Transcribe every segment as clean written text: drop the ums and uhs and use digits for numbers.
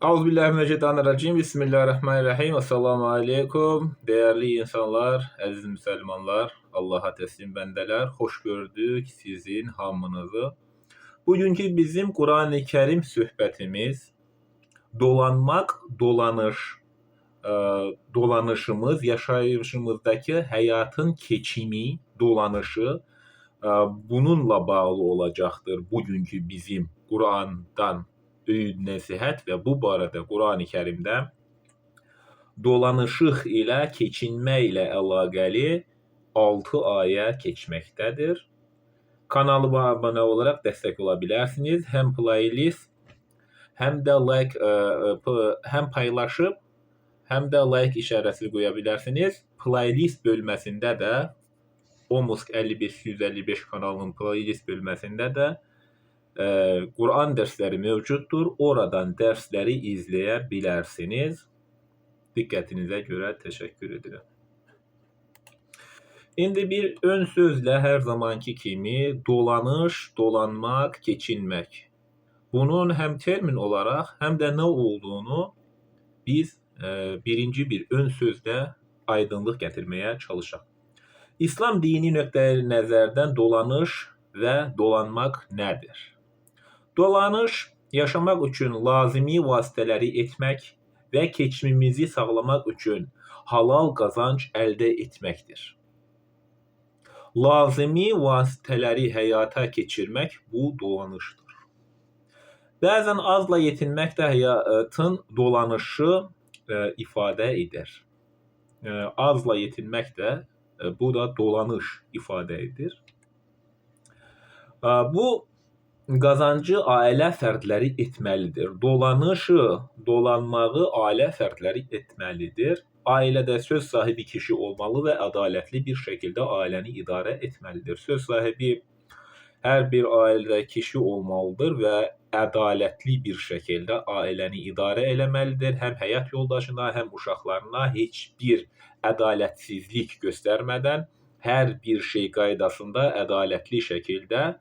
Euzubillahimineşşeytanirracim. Bismillahirrahmanirrahim. Esselamu aleyküm. Değerli insanlar, aziz Müslümanlar, Allah'a teslim bendeler. Hoş gördük sizin hamınızı. Bugünkü bizim Kur'an-ı Kerim söhbətimiz dolanmaq, dolanışımız, yaşayışımızdaki hayatın keçimi, dolanışı bununla bağlı olacaqdır bugünkü bizim Kur'an'dan öğüd nəsihət və bu barədə Qurani Kərimdə dolanışıq ilə, keçinmə ilə əlaqəli 6 ayə keçməkdədir. Kanalıma abunə olaraq dəstək ola bilərsiniz. Həm playlist, həm də həm paylaşıb, həm də like işarəsi qoya bilərsiniz. Playlist bölməsində də Omusk 55-155 kanalının playlist bölməsində də Kur'an dersleri mevcuttur. Oradan dersleri izleyebilirsiniz. Dikkatinize göre teşekkür ederim. Şimdi bir ön sözle her zamanki kimi dolanış, dolanmak, keçinmek. Bunun hem termin olarak hem de ne olduğunu biz birinci bir ön sözle aydınlık getirmeye çalışalım. İslam dini nöqteyi nəzərdən dolanış ve dolanmak nedir? Dolanış, yaşamaq üçün lazımi vasitələri etmək və keçimimizi sağlamaq üçün halal qazanc əldə etməkdir. Lazımi vasitələri həyata keçirmək bu dolanışdır. Bəzən azla yetinmək də həyatın dolanışı ifadə edir. Azla yetinmək də bu da dolanış ifadə edir. Bu qazancı ailə fərdləri etməlidir. Dolanışı, dolanmağı ailə fərdləri etməlidir. Ailədə söz sahibi kişi olmalı və ədalətli bir şəkildə ailəni idarə etməlidir. Söz sahibi hər bir ailədə kişi olmalıdır və ədalətli bir şəkildə ailəni idarə eləməlidir. Həm həyat yoldaşına, həm uşaqlarına heç bir ədalətsizlik göstərmədən hər bir şey qaydasında ədalətli şəkildə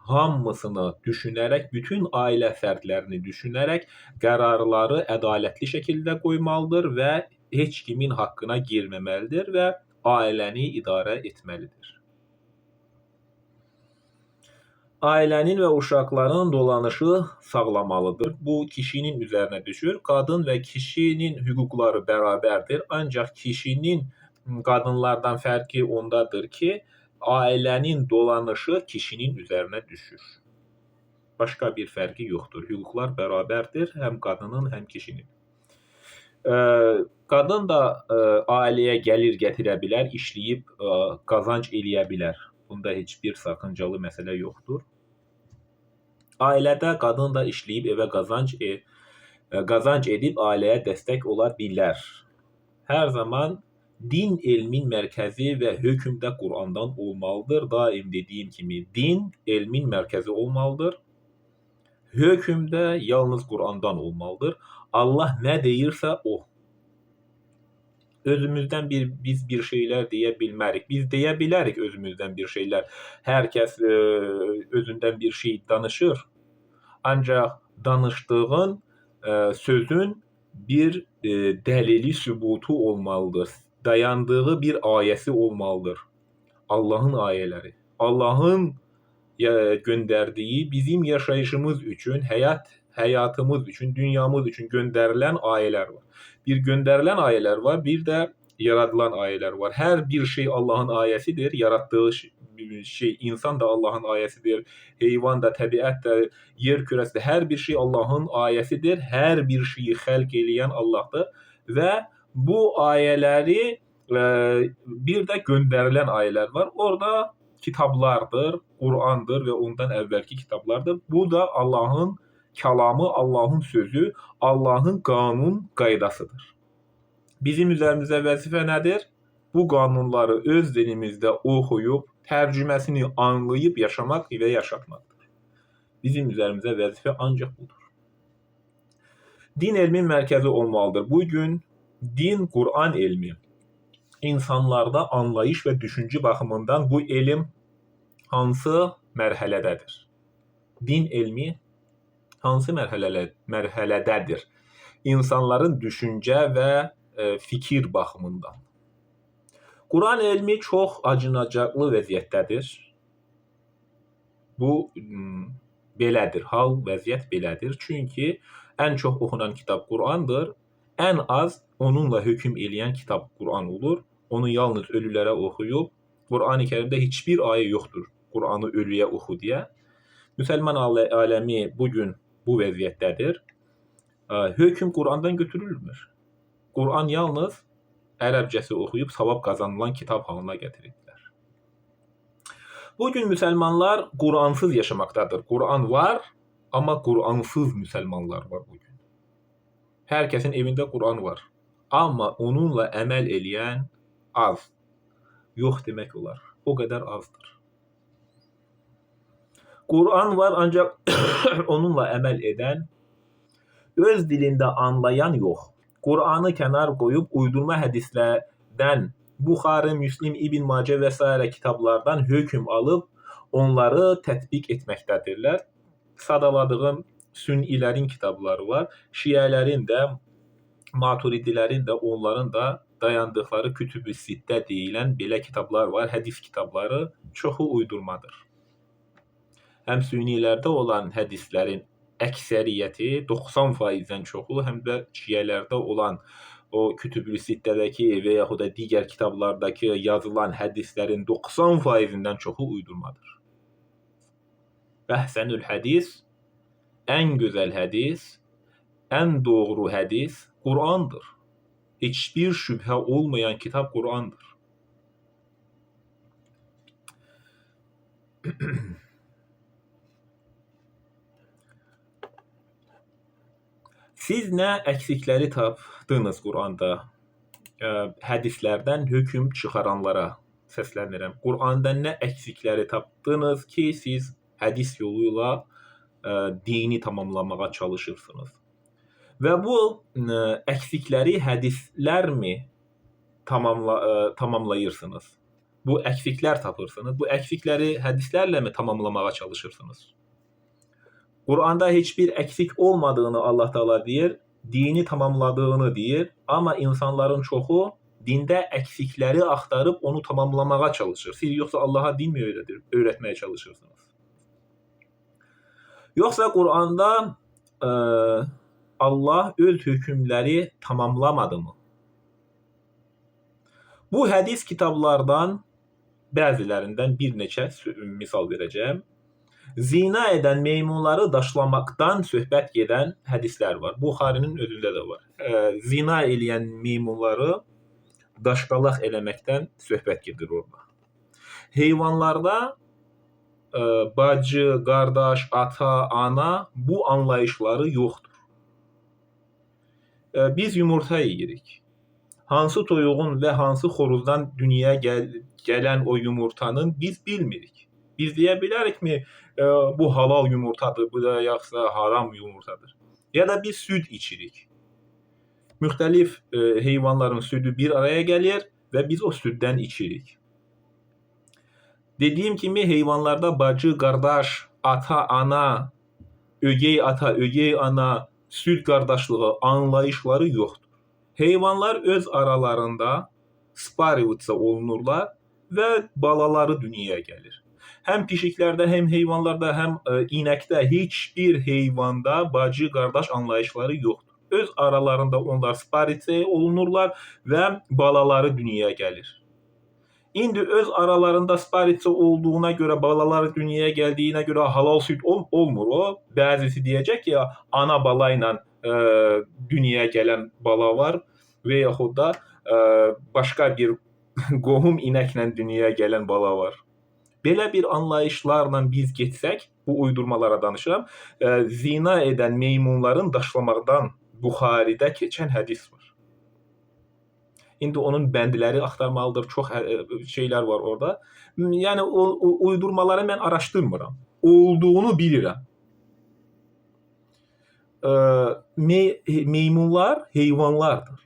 hamısını düşünərək, bütün ailə fərdlərini düşünərək qərarları ədalətli şəkildə qoymalıdır və heç kimin haqqına girməməlidir və ailəni idarə etməlidir. Ailənin və uşaqların dolanışı sağlamalıdır. Bu kişinin üzərinə düşür. Qadın və kişinin hüquqları bərabərdir. Ancaq kişinin qadınlardan fərqi ondadır ki, ailənin dolanışı kişinin üzərinə düşür. Başqa bir fərqi yoxdur. Hüquqlar bərabərdir, həm qadının, həm kişinin. Qadın da ailəyə gəlir gətirə bilər, işləyib qazanc eləyə bilər. Bunda heç bir sakıncalı məsələ yoxdur. Ailədə qadın da işləyib evə qazanc edib ailəyə dəstək ola bilər. Hər zaman din elmin mərkəzi və hökm də Qur'andan olmalıdır. Daim dediyim kimi din elmin mərkəzi olmalıdır. Hökm də yalnız Qur'andan olmalıdır. Allah nə deyirsə o. Özümüzdən biz bir şeylər deyə bilmərik. Biz deyə bilərik özümüzdən bir şeylər. Hər kəs özündən bir şey danışır. Ancaq danışdığın sözün bir dəlili, sübutu olmalıdır. Dayandığı bir ayəsi olmalıdır. Allah'ın ayələri. Allah'ın göndərdiyi bizim yaşayışımız üçün, həyatımız üçün, dünyamız üçün göndərilən ayələr var. Bir göndərilən ayələr var, bir də yaradılan ayələr var. Hər bir şey Allah'ın ayəsidir. Yaratdığı şey, insan da Allah'ın ayəsidir. Heyvan da, təbiət də, yer kürəsi də, hər bir şey Allah'ın ayəsidir. Hər bir şeyi xəlq eləyən Allah'dır. Və bu ayələri bir də göndərilən ayələr var. Orada kitablardır, Qur'andır və ondan əvvəlki kitablardır. Bu da Allah'ın kəlamı, Allah'ın sözü, Allah'ın qanun qaydasıdır. Bizim üzərimizə vəzifə nədir? Bu qanunları öz dilimizdə oxuyub, tərcüməsini anlayıb yaşamaq və yaşatmaqdır. Bizim üzərimizə vəzifə ancaq budur. Din elmin mərkəzi olmalıdır. Bugün din, Qur'an elmi insanlarda anlayış və düşüncə baxımından bu elm hansı mərhələdədir? Din elmi hansı mərhələdədir? İnsanların düşüncə və fikir baxımından. Quran elmi çox acınacaqlı vəziyyətdədir. Bu belədir, hal, vəziyyət belədir. Çünki ən çox oxunan kitab Qurandır. Ən az onunla hökm eləyən kitab Quran olur. Onu yalnız ölülərə oxuyub, Quran-ı Kərimdə heç bir ayə yoxdur Quranı ölüyə oxu deyə. Müsəlman aləmi bugün bu vəziyyətdədir. Hökm Qurandan götürülmür. Quran yalnız ərəbcəsi oxuyub savab qazanılan kitab halına gətirilirlər. Bugün müsəlmanlar Quransız yaşamaqdadır. Quran var, amma Quransız müsəlmanlar var bugün. Hər kəsin evində Quran var, amma onunla əməl eləyən az. Yox demək olar. O qədər azdır. Quran var, ancaq onunla əməl edən, öz dilində anlayan yox. Quranı kənar qoyub uydurma hədislərdən, Buxari, Müslim, İbn Macə və s. kitablardan hökm alıb onları tətbiq etməkdədirlər. Sadaladığım sünnilərin kitabları var. Şiələrin də, maturidilərin də, onların da dayandıqları kütüb-ü sittə deyilən belə kitablar var. Hədis kitabları çoxu uydurmadır. Həm sünnilərdə olan hədislərin əksəriyyəti 90%-dən çoxu, həm də şiələrdə olan o kütüb-ü sittədəki və yaxud da digər kitablardakı yazılan hədislərin 90%-dən çoxu uydurmadır. Əhsənül hədis, ən gözəl hədis, ən doğru hədis Qurandır. Heç bir şübhə olmayan kitab Qurandır. Siz nə əksikləri tapdınız Quranda? Hədislərdən hökm çıxaranlara səslənirəm. Quranda nə əksikləri tapdınız ki, siz hədis yolu ilə dini tamamlamağa çalışırsınız? Və bu əksikləri hədislərmi tamamlayırsınız? Bu əksiklər tapırsınız. Bu əksikləri hədislərlə mi tamamlamağa çalışırsınız? Quranda heç bir əksik olmadığını Allah Teala deyir, dini tamamladığını deyir, amma insanların çoxu dində əksikləri axtarıb onu tamamlamağa çalışır. Siz yoxsa Allaha din mi öyrətməyə çalışırsınız? Yoxsa Quranda Allah öz hökmləri tamamlamadı mı? Bu hədis kitablardan bəzilərindən bir neçə misal verəcəm. Zina edən meymunları daşlamaqdan söhbət gedən hədislər var. Buxarinin özündə də var. Zina eləyən meymunları daşqalaq eləməkdən söhbət gedir orada. Heyvanlarda bacı, qardaş, ata, ana bu anlayışları yoxdur. Biz yumurta yeyirik. Hansı toyuğun və hansı xoruzdan dünyaya gələn o yumurtanın biz bilmirik. Biz deyə bilərikmi bu halal yumurtadır, bu da yoxsa haram yumurtadır? Ya da biz süd içirik. Müxtəlif heyvanların südü bir araya gəlir və biz o süddən içirik. Dediyim kimi heyvanlarda bacı, qardaş, ata, ana, ögey ata, ögey ana, süd qardaşlığı anlayışları yoxdur. Heyvanlar öz aralarında spariutsa olunurlar və balaları dünyaya gəlir. Həm pişiklərdə, həm heyvanlarda, həm inəkdə heç bir heyvanda bacı, qardaş anlayışları yoxdur. Öz aralarında onlar sparitsə olunurlar və balaları dünyaya gəlir. İndi öz aralarında sparitsə olduğuna görə, balaları dünyaya gəldiyinə görə halal süd olmur o. Bəzisi deyəcək ki, ana bala ilə dünyaya gələn bala var və yaxud da başqa bir qohum inəklə dünyaya gələn bala var. Belə bir anlayışlarla biz getsək, bu uydurmalara danışıram, zina edən meymunların daşlamaqdan Buxaridə keçən hədis var. İndi onun bəndləri axtarmalıdır, çox şeylər var orada. Yəni o uydurmaları mən araşdırmıram. Olduğunu bilirəm. Meymunlar heyvanlardır.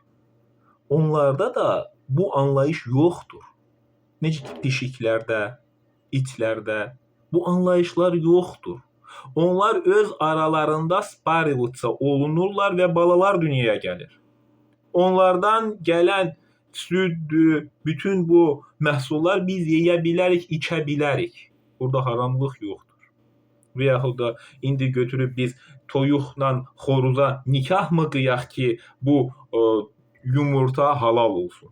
Onlarda da bu anlayış yoxdur. Necə ki pişiklərdə, itlərdə bu anlayışlar yoxdur. Onlar öz aralarında sparivutsa olunurlar ve balalar dünyaya gelir. Onlardan gelen süddür, bütün bu məhsullar biz yeyə bilərik, içə bilərik. Burada haramlıq yoxdur. Və yaxud da indi götürüb biz toyuqla xoruza nikah mı qıyaq ki, bu yumurta halal olsun?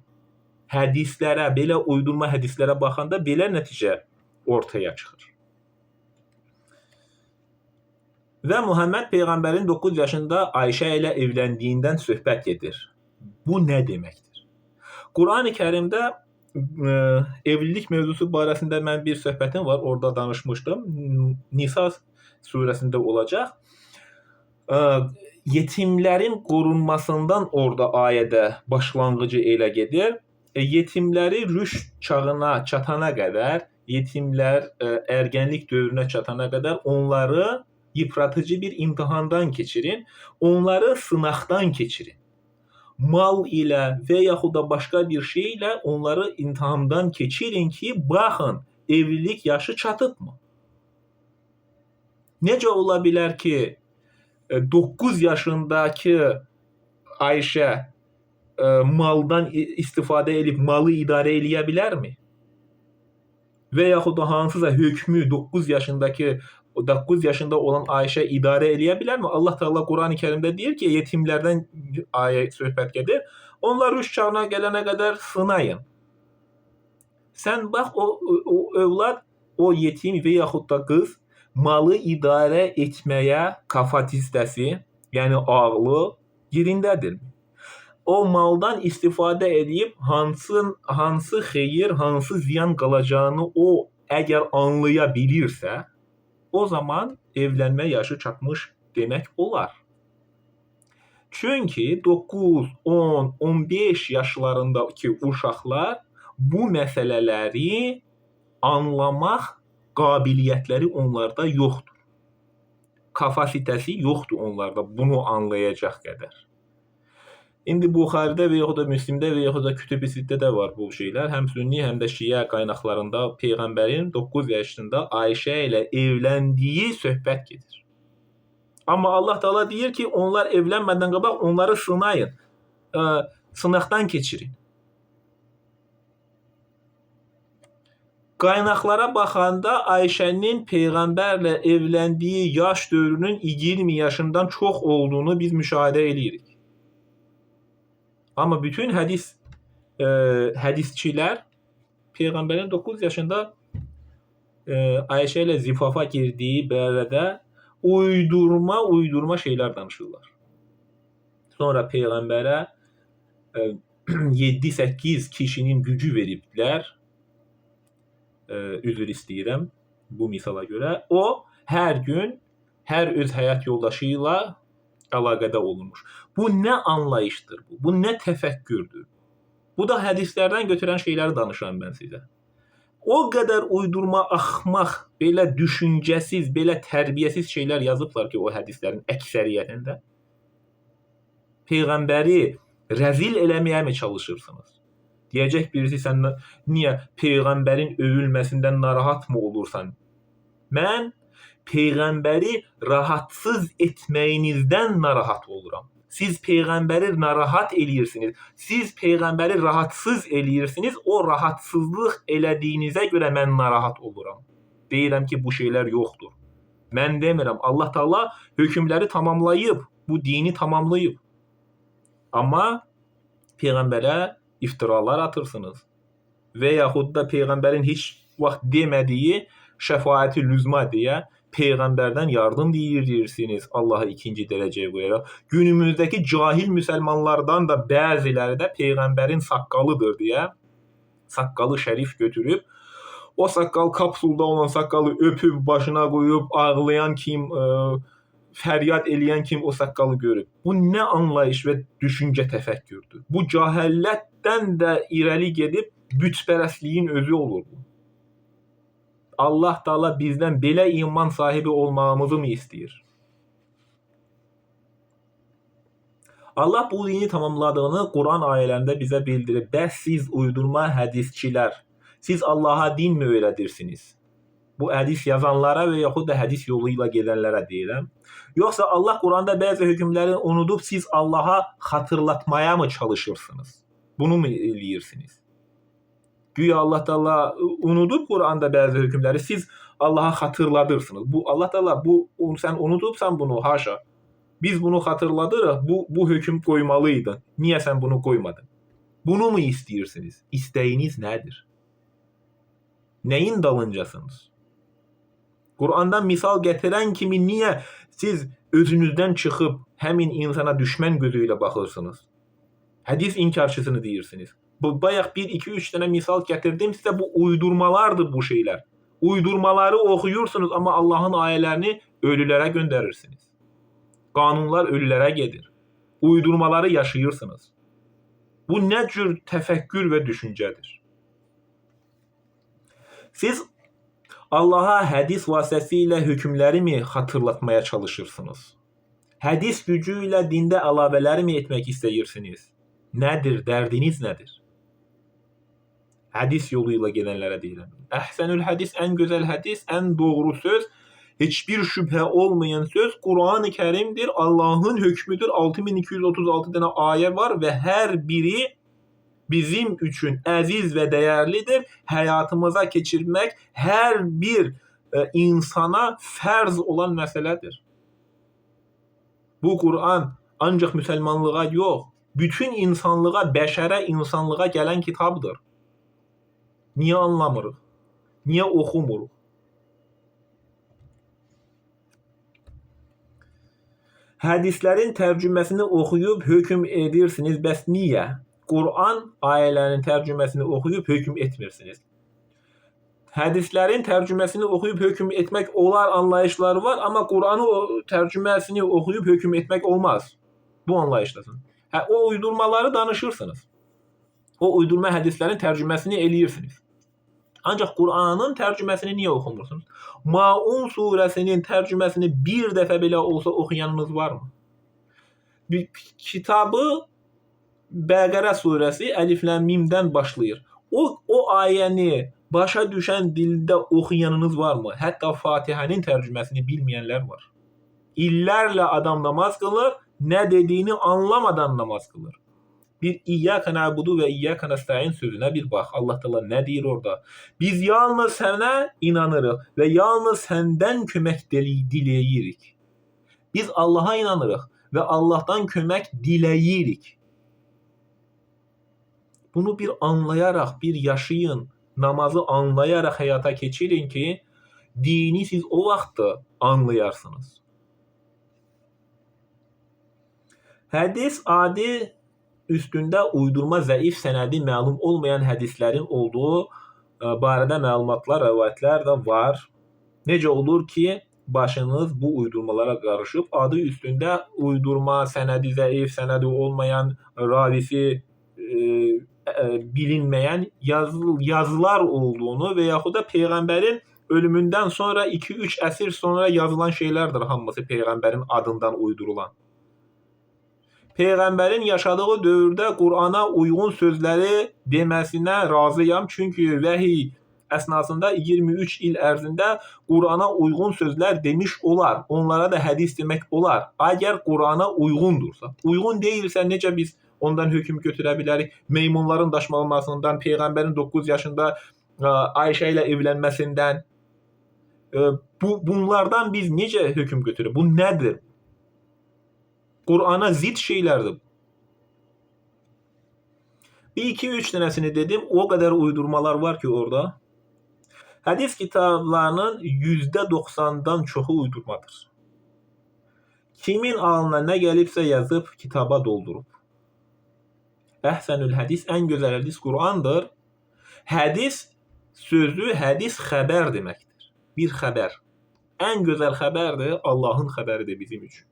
Hədislərə, belə uydurma hədislərə baxanda belə nəticə ortaya çıxır. Və Muhammed Peyğəmbərin 9 yaşında Ayşə ilə evləndiyindən söhbət gedir. Bu nə deməkdir? Quran-ı Kərimdə evlilik mövzusu barəsində mən bir söhbətim var, orada danışmışdım. Nisa surəsində olacaq. Yetimlərin qorunmasından orada ayədə başlanğıcı elə gedir. Yetimləri rüşd çağına çatana qədər, yetimlər ergənlik dövrünə çatana qədər onları yıpratıcı bir imtihandan keçirin, onları sınaqdan keçirin. Mal ilə və yaxud da başqa bir şey ilə onları imtihandan keçirin ki, baxın, evlilik yaşı çatıbmı? Necə ola bilər ki, 9 yaşındakı Ayşə maldan istifadə edib malı idarə eləyə bilərmi? Və yaxud da hansısa hökmü 9 yaşında olan Ayşə idarə eləyə bilərmi? Allah Teala Quran-ı Kərimdə deyir ki, yetimlərdən ayə söhbət gedir. Onlar rüşd çağına gələnə qədər sınayın. Sən bax o övlad, o yetim və yaxud da qız malı idarə etməyə kapasitəsi, yəni ağlı yerindədirmi? O maldan istifadə edib hansı xeyir, hansı ziyan qalacağını o əgər anlaya bilirsə, o zaman evlənmə yaşı çatmış demək olar. Çünki 9, 10, 15 yaşlarındakı uşaqlar bu məsələləri anlamaq qabiliyyətləri onlarda yoxdur. Kapasitəsi yoxdur onlarda bunu anlayacaq qədər. İndi Buxaridə və yaxud da Müslimdə və yaxud da Kütüb-i Sittədə də var bu şeylər. Həm sünni, həm də şiə qaynaqlarında Peyğəmbərin 9 yaşında Ayşə ilə evləndiyi söhbət gedir. Amma Allah Teala deyir ki, onlar evlənmədən qabaq onları sınayın, sınaqdan keçirin. Qaynaqlara baxanda Ayşənin Peyğəmbərlə evləndiyi yaş dövrünün 20 yaşından çox olduğunu biz müşahidə edirik. Amma bütün hədisçilər Peyğəmbərin 9 yaşında Ayşə ilə zifafa girdiyi barədə uydurma şeylər danışırlar. Sonra Peyğəmbərə 7-8 kişinin gücü veriblər. Üzr istəyirəm bu misala görə. O hər gün hər öz həyat yoldaşı ilə əlaqədə olunmuş. Bu nə anlayışdır bu? Bu nə təfəkkürdür? Bu da hədislərdən götürən şeyləri danışıram mən sizə. O qədər uydurma, axmaq, belə düşüncəsiz, belə tərbiyəsiz şeylər yazıblar ki, o hədislərin əksəriyyətində. Peyğəmbəri rəzil eləməyə mi çalışırsınız? Deyəcək birisi, sən niyə Peyğəmbərin övülməsindən narahat mı olursan? Mən Peyğəmbəri rahatsız etməyinizdən narahat oluram. Siz Peyğəmbəri narahat eləyirsiniz. Siz Peyğəmbəri rahatsız eləyirsiniz. O rahatsızlıq elədiyinizə görə mən narahat oluram. Deyirəm ki, bu şeylər yoxdur. Mən demirəm. Allah Teala hökmləri tamamlayıb. Bu dini tamamlayıb. Amma Peyğəmbərə iftiralar atırsınız. Və yaxud da Peyğəmbərin heç vaxt demədiyi şəfaəti lüzma deyə Peyğəmbərdən yardım deyirsiniz Allah'a ikinci dərəcəyə qoyaraq. Günümüzdəki cahil müsəlmanlardan da bəziləri də Peyğəmbərin saqqalıdır deyə saqqalı şərif götürüb, o saqqal kapsulda olan saqqalı öpüb başına qoyub ağlayan kim, fəryad eləyən kim o saqqalı görüb. Bu nə anlayış və düşüncə təfəkkürdür? Bu cahillətdən də irəli gedib bütpərəstliyin özü olur bu. Allah Teala bizdən belə iman sahibi olmağımızı mı istəyir? Allah bu dini tamamladığını Quran ayələrində bizə bildirir. Bəs siz uydurma hədisçilər, siz Allah'a din mi öyrədirsiniz? Bu hədis yazanlara və yaxud da hədis yolu ilə gedənlərə deyirəm. Yoxsa Allah Quranda bəzi hökmləri unudub siz Allaha xatırlatmaya mı çalışırsınız? Bunu mu eləyirsiniz? Güya Allah Taala unudub Quranda bəzi hökmləri siz Allaha xatırladırsınız. Bu Allah Taala sən unudubsan bunu, haşa. Biz bunu xatırladırıq. Bu hökm qoymalıydın. Niyə sən bunu qoymadın? Bunu mu istəyirsiniz? İstəyiniz nədir? Nəyin dalıncasınız? Qur'andan misal gətirən kimi niyə siz özünüzdən çıxıb həmin insana düşmən gözü ilə baxırsınız? Hədis inkarçısını deyirsiniz. Bayaq 1, 2, 3 dənə misal gətirdim sizə, bu uydurmalardır bu şeylər. Uydurmaları oxuyursunuz, amma Allahın ayələrini ölülərə göndərirsiniz. Qanunlar ölülərə gedir. Uydurmaları yaşayırsınız. Bu nə cür təfəkkür və düşüncədir? Siz Allaha hədis vasitəsilə hökmləri mi xatırlatmaya çalışırsınız? Hədis gücü ilə dində əlavələri mi etmək istəyirsiniz? Nədir, dərdiniz nədir? Hədis yolu ilə gedənlərə deyirəm. Əhsənül hədis, ən gözəl hədis, ən doğru söz, heç bir şübhə olmayan söz Qur'an-ı Kərimdir, Allahın hökmüdür. 6236 dənə ayə var və hər biri bizim üçün əziz və dəyərlidir. Həyatımıza keçirmək hər bir insana fərz olan məsələdir. Bu Qur'an ancaq müsəlmanlığa yox, bütün insanlığa, bəşərə, insanlığa gələn kitabdır. Niyə anlamırıq? Niyə oxumuruq? Hədislərin tərcüməsini oxuyub hökm edirsiniz. Bəs niyə? Qur'an ayələrinin tərcüməsini oxuyub hökm etmirsiniz. Hədislərin tərcüməsini oxuyub hökm etmək olar anlayışları var, amma Qur'anı tərcüməsini oxuyub hökm etmək olmaz. Bu anlayışdasın. O uydurmaları danışırsınız. O uydurma hədislərin tərcüməsini eləyirsiniz. Ancaq Qur'anın tərcüməsini niyə oxumursunuz? Maun surəsinin tərcüməsini bir dəfə belə olsa oxuyanınız varmı? Bir kitabı Bəqərə surəsi əlifləm-mimdən başlayır. O ayəni başa düşən dildə oxuyanınız varmı? Hətta Fatihənin tərcüməsini bilməyənlər var. İllərlə adam namaz qılır, nə dediyini anlamadan namaz qılır. Bir İyyəkə nəbudu və İyyəkə nəstəin sözünə bir bax. Allah Teala nə deyir orada? Biz yalnız sənə inanırıq və yalnız səndən kömək diləyirik. Biz Allaha inanırıq və Allahdan kömək diləyirik. Bunu bir anlayaraq, bir yaşayın, namazı anlayaraq həyata keçirin ki, dini siz o vaxt anlayarsınız. Hədis adi üstündə uydurma, zəif sənədi məlum olmayan hədislərin olduğu barədə məlumatlar, rəvayətlər də var. Necə olur ki, başınız bu uydurmalara qarışıb, adı üstündə uydurma, sənədi zəif, sənədi olmayan, ravisi bilinməyən yazılar olduğunu və yaxud da Peyğəmbərin ölümündən sonra 2-3 əsr sonra yazılan şeylərdir hamısı Peyğəmbərin adından uydurulan. Peyğəmbərin yaşadığı dövrdə Qur'ana uyğun sözləri deməsinə razıyam. Çünki vəhiy əsnasında 23 il ərzində Qur'ana uyğun sözlər demiş olar. Onlara da hədis demək olar. Əgər Qur'ana uyğundursa. Uyğun deyilsə necə biz ondan hökm götürə bilərik? Meymunların daşmamasından, Peyğəmbərin 9 yaşında Ayşə ilə evlənməsindən, bunlardan biz necə hökm götürürük? Bu nədir? Qur'ana zid şeylərdir. 1-2-3 dənəsini dedim, o qədər uydurmalar var ki orada. Hədis kitablarının %90'dan çoxu uydurmadır. Kimin ağlına nə gəlibsə yazıb kitaba doldurub. Əhsənül hədis, ən gözəl hədis Qur'andır. Hədis sözü, hədis xəbər deməkdir. Bir xəbər. Ən gözəl xəbərdir, Allahın xəbəridir bizim üçün.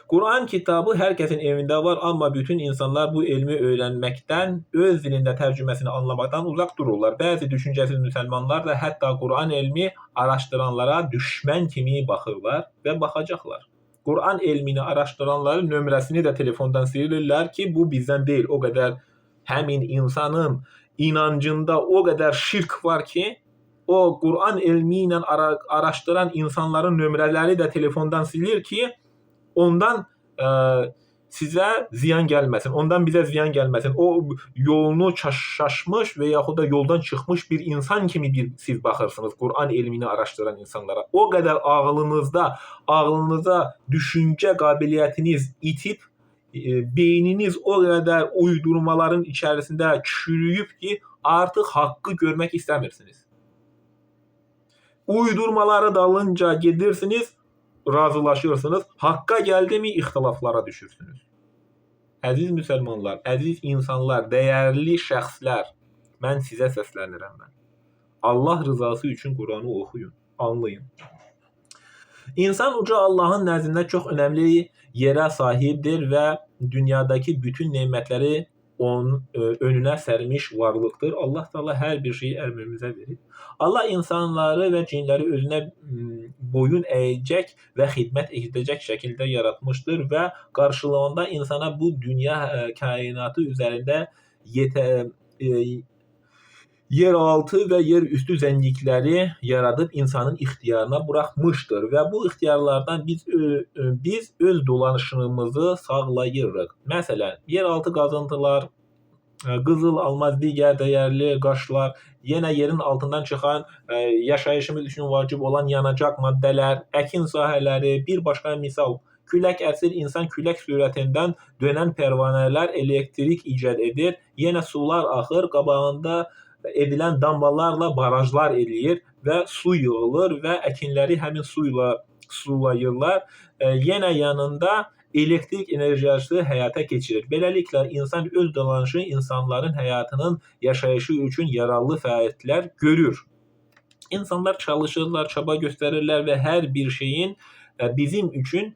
Qur'an kitabı hər kəsin evində var, amma bütün insanlar bu elmi öyrənməkdən, öz dilində tərcüməsini anlamaqdan uzaq dururlar. Bəzi düşüncəsiz müsəlmanlar da hətta Qur'an elmi araşdıranlara düşmən kimi baxırlar və baxacaqlar. Qur'an elmini araşdıranların nömrəsini də telefondan silirlər ki, bu bizdən deyil. O qədər həmin insanın inancında o kadar şirk var ki o Kur'an ilmiyle araştıran insanların nömrələri də telefondan silir ki ondan sizə ziyan gəlməsin, ondan bizə ziyan gəlməsin. O yolunu şaşmış və yaxud da yoldan çıxmış bir insan kimi siz baxırsınız Kur'an elmini araştıran insanlara. O qədər ağlınıza düşüncə qabiliyyətiniz itib, beyniniz o qədər uydurmaların içərisində çürüyüb ki, artıq haqqı görmək istəmirsiniz. Uydurmaları dalınca gedirsiniz, razılaşırsınız. Haqqa gəldi mi ixtilaflara düşürsünüz. Əziz müsəlmanlar, əziz insanlar, dəyərli şəxslər, mən sizə səslənirəm mən. Allah rızası üçün Qur'anı oxuyun, anlayın. İnsan uca Allahın nəzdində çox önəmli yerə sahibdir və dünyadakı bütün nemətləri onun önünə sərmiş varlıqdır. Allah Teala hər bir şeyi əmrimizə verir. Allah insanları və cinləri özünə boyun əyəcək və xidmət edəcək şəkildə yaratmışdır və qarşılığında insana bu dünya kainatı üzərində yeraltı və yerüstü zənginlikləri yaradıb insanın ixtiyarına buraxmışdır və bu ixtiyarlardan biz öz dolanışımızı sağlayırıq. Məsələn, yeraltı qazıntılar, qızıl, almaz, digər dəyərli qaşlar, yenə yerin altından çıxan yaşayışımız üçün vacib olan yanacaq maddələr, əkin sahələri, bir başqa misal, külək əsir, insan külək sürətindən dönən pərvanələr elektrik icad edir, yenə sular axır, qabağında edilən dambalarla barajlar eləyir və su yığılır və əkinləri həmin suyla sulayırlar. Yenə yanında elektrik enerjisi həyata keçirir. Beləliklə, insan öz dolanışı insanların həyatının yaşayışı üçün yararlı fəaliyyətlər görür. İnsanlar çalışırlar, çaba göstərirlər və hər bir şeyin bizim üçün,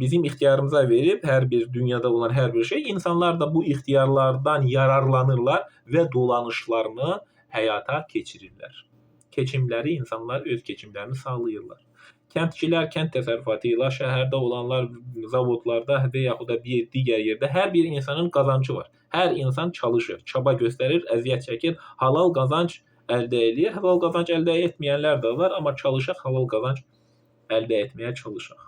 bizim ixtiyarımıza verib hər bir dünyada olan hər bir şey, insanlar da bu ixtiyarlardan yararlanırlar və dolanışlarını həyata keçirirlər. Keçimləri insanlar öz keçimlərini sağlayırlar. Kəndçilər kənd təsərrüfatı ilə, şəhərdə olanlar zavodlarda və yaxud da bir digər yerdə hər bir insanın qazancı var. Hər insan çalışır, çaba göstərir, əziyyət çəkir, halal qazanc əldə edir. Halal qazanc əldə etməyənlər də var, amma çalışaq halal qazanc əldə etməyə çalışaq.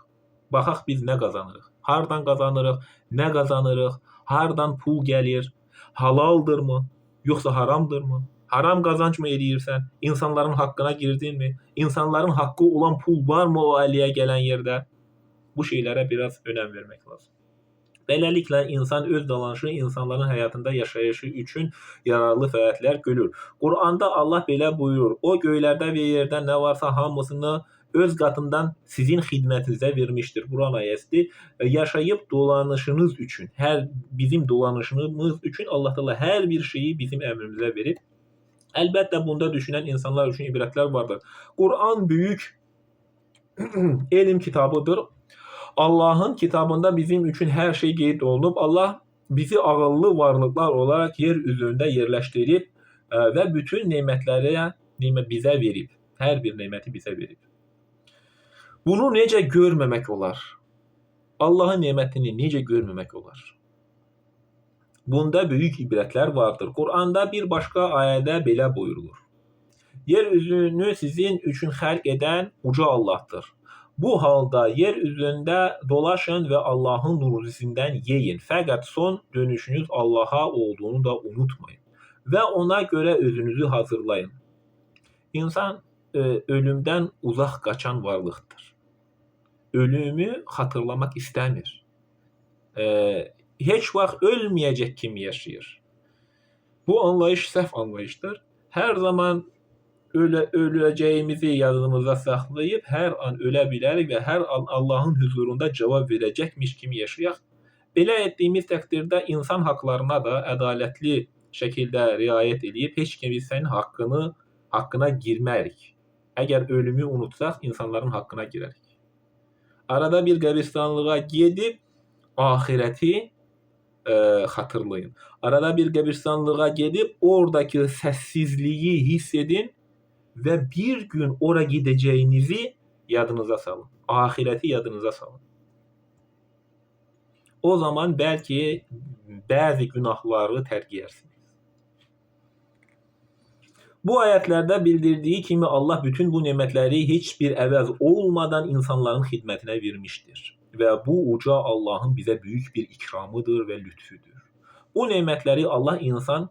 Baxaq biz nə qazanırıq, hardan qazanırıq, nə qazanırıq, hardan pul gəlir, halaldırmı, yoxsa haramdırmı? Haram qazanc mı edirsən? İnsanların haqqına girdinmi? İnsanların haqqı olan pul varmı o əliyə gələn yerdə? Bu şeylərə biraz önəm vermək lazım. Beləliklə, insan öz dolanışı insanların həyatında yaşayışı üçün yararlı fəaliyyətlər görür. Qur'anda Allah belə buyurur, o göylərdə və yerdə nə varsa hamısını öz qatından sizin xidmətinizə vermişdir. Quran ayəsidir. Yaşayıb dolanışınız üçün, bizim dolanışımız üçün Allah Teala hər bir şeyi bizim əmrimizə verib. Əlbəttə, bunda düşünən insanlar üçün ibrətlər vardır. Quran böyük elm kitabıdır. Allahın kitabında bizim üçün hər şey qeyd olunub. Allah bizi ağıllı varlıqlar olaraq yer üzərində yerləşdirib və bütün nemətləri bizə verib. Hər bir neməti bizə verib. Bunu necə görməmək olar? Allahın nemətini necə görməmək olar? Bunda böyük ibrətlər vardır. Qur'anda bir başqa ayədə belə buyurulur. Yer üzünü sizin üçün xəlq edən uca Allahdır. Bu halda yer üzündə dolaşın və Allahın ruzindən yeyin. Fəqət son dönüşünüz Allaha olduğunu da unutmayın. Və ona görə özünüzü hazırlayın. İnsan ölümdən uzaq qaçan varlıqdır. Ölümü xatırlamaq istəmir. Heç vaxt ölməyəcək kimi yaşayır. Bu anlayış səhv anlayışdır. Hər zaman öləcəyimizi yadımıza saxlayıb, hər an ölə bilərik və hər an Allahın huzurunda cavab verəcəkmiş kimi yaşayaq. Belə etdiyimiz təqdirdə insan haqlarına da ədalətli şəkildə riayət edib, heç kimsenin haqqına girmərik. Əgər ölümü unutsaq, insanların haqqına girərik. Arada bir qəbristanlığa gedib, ahirəti xatırlayın. Arada bir qəbristanlığa gedib, oradakı səssizliyi hiss edin və bir gün ora gedəcəyinizi yadınıza salın. Ahirəti yadınıza salın. O zaman bəlkə bəzi günahları tərk edərsiniz. Bu ayetlərdə bildirdiği kimi Allah bütün bu nimetleri hiçbir əvəz olmadan insanların xidmətinə vermiştir. Ve bu uca Allah'ın bize büyük bir ikramıdır ve lütfüdür. Bu nimetleri Allah insan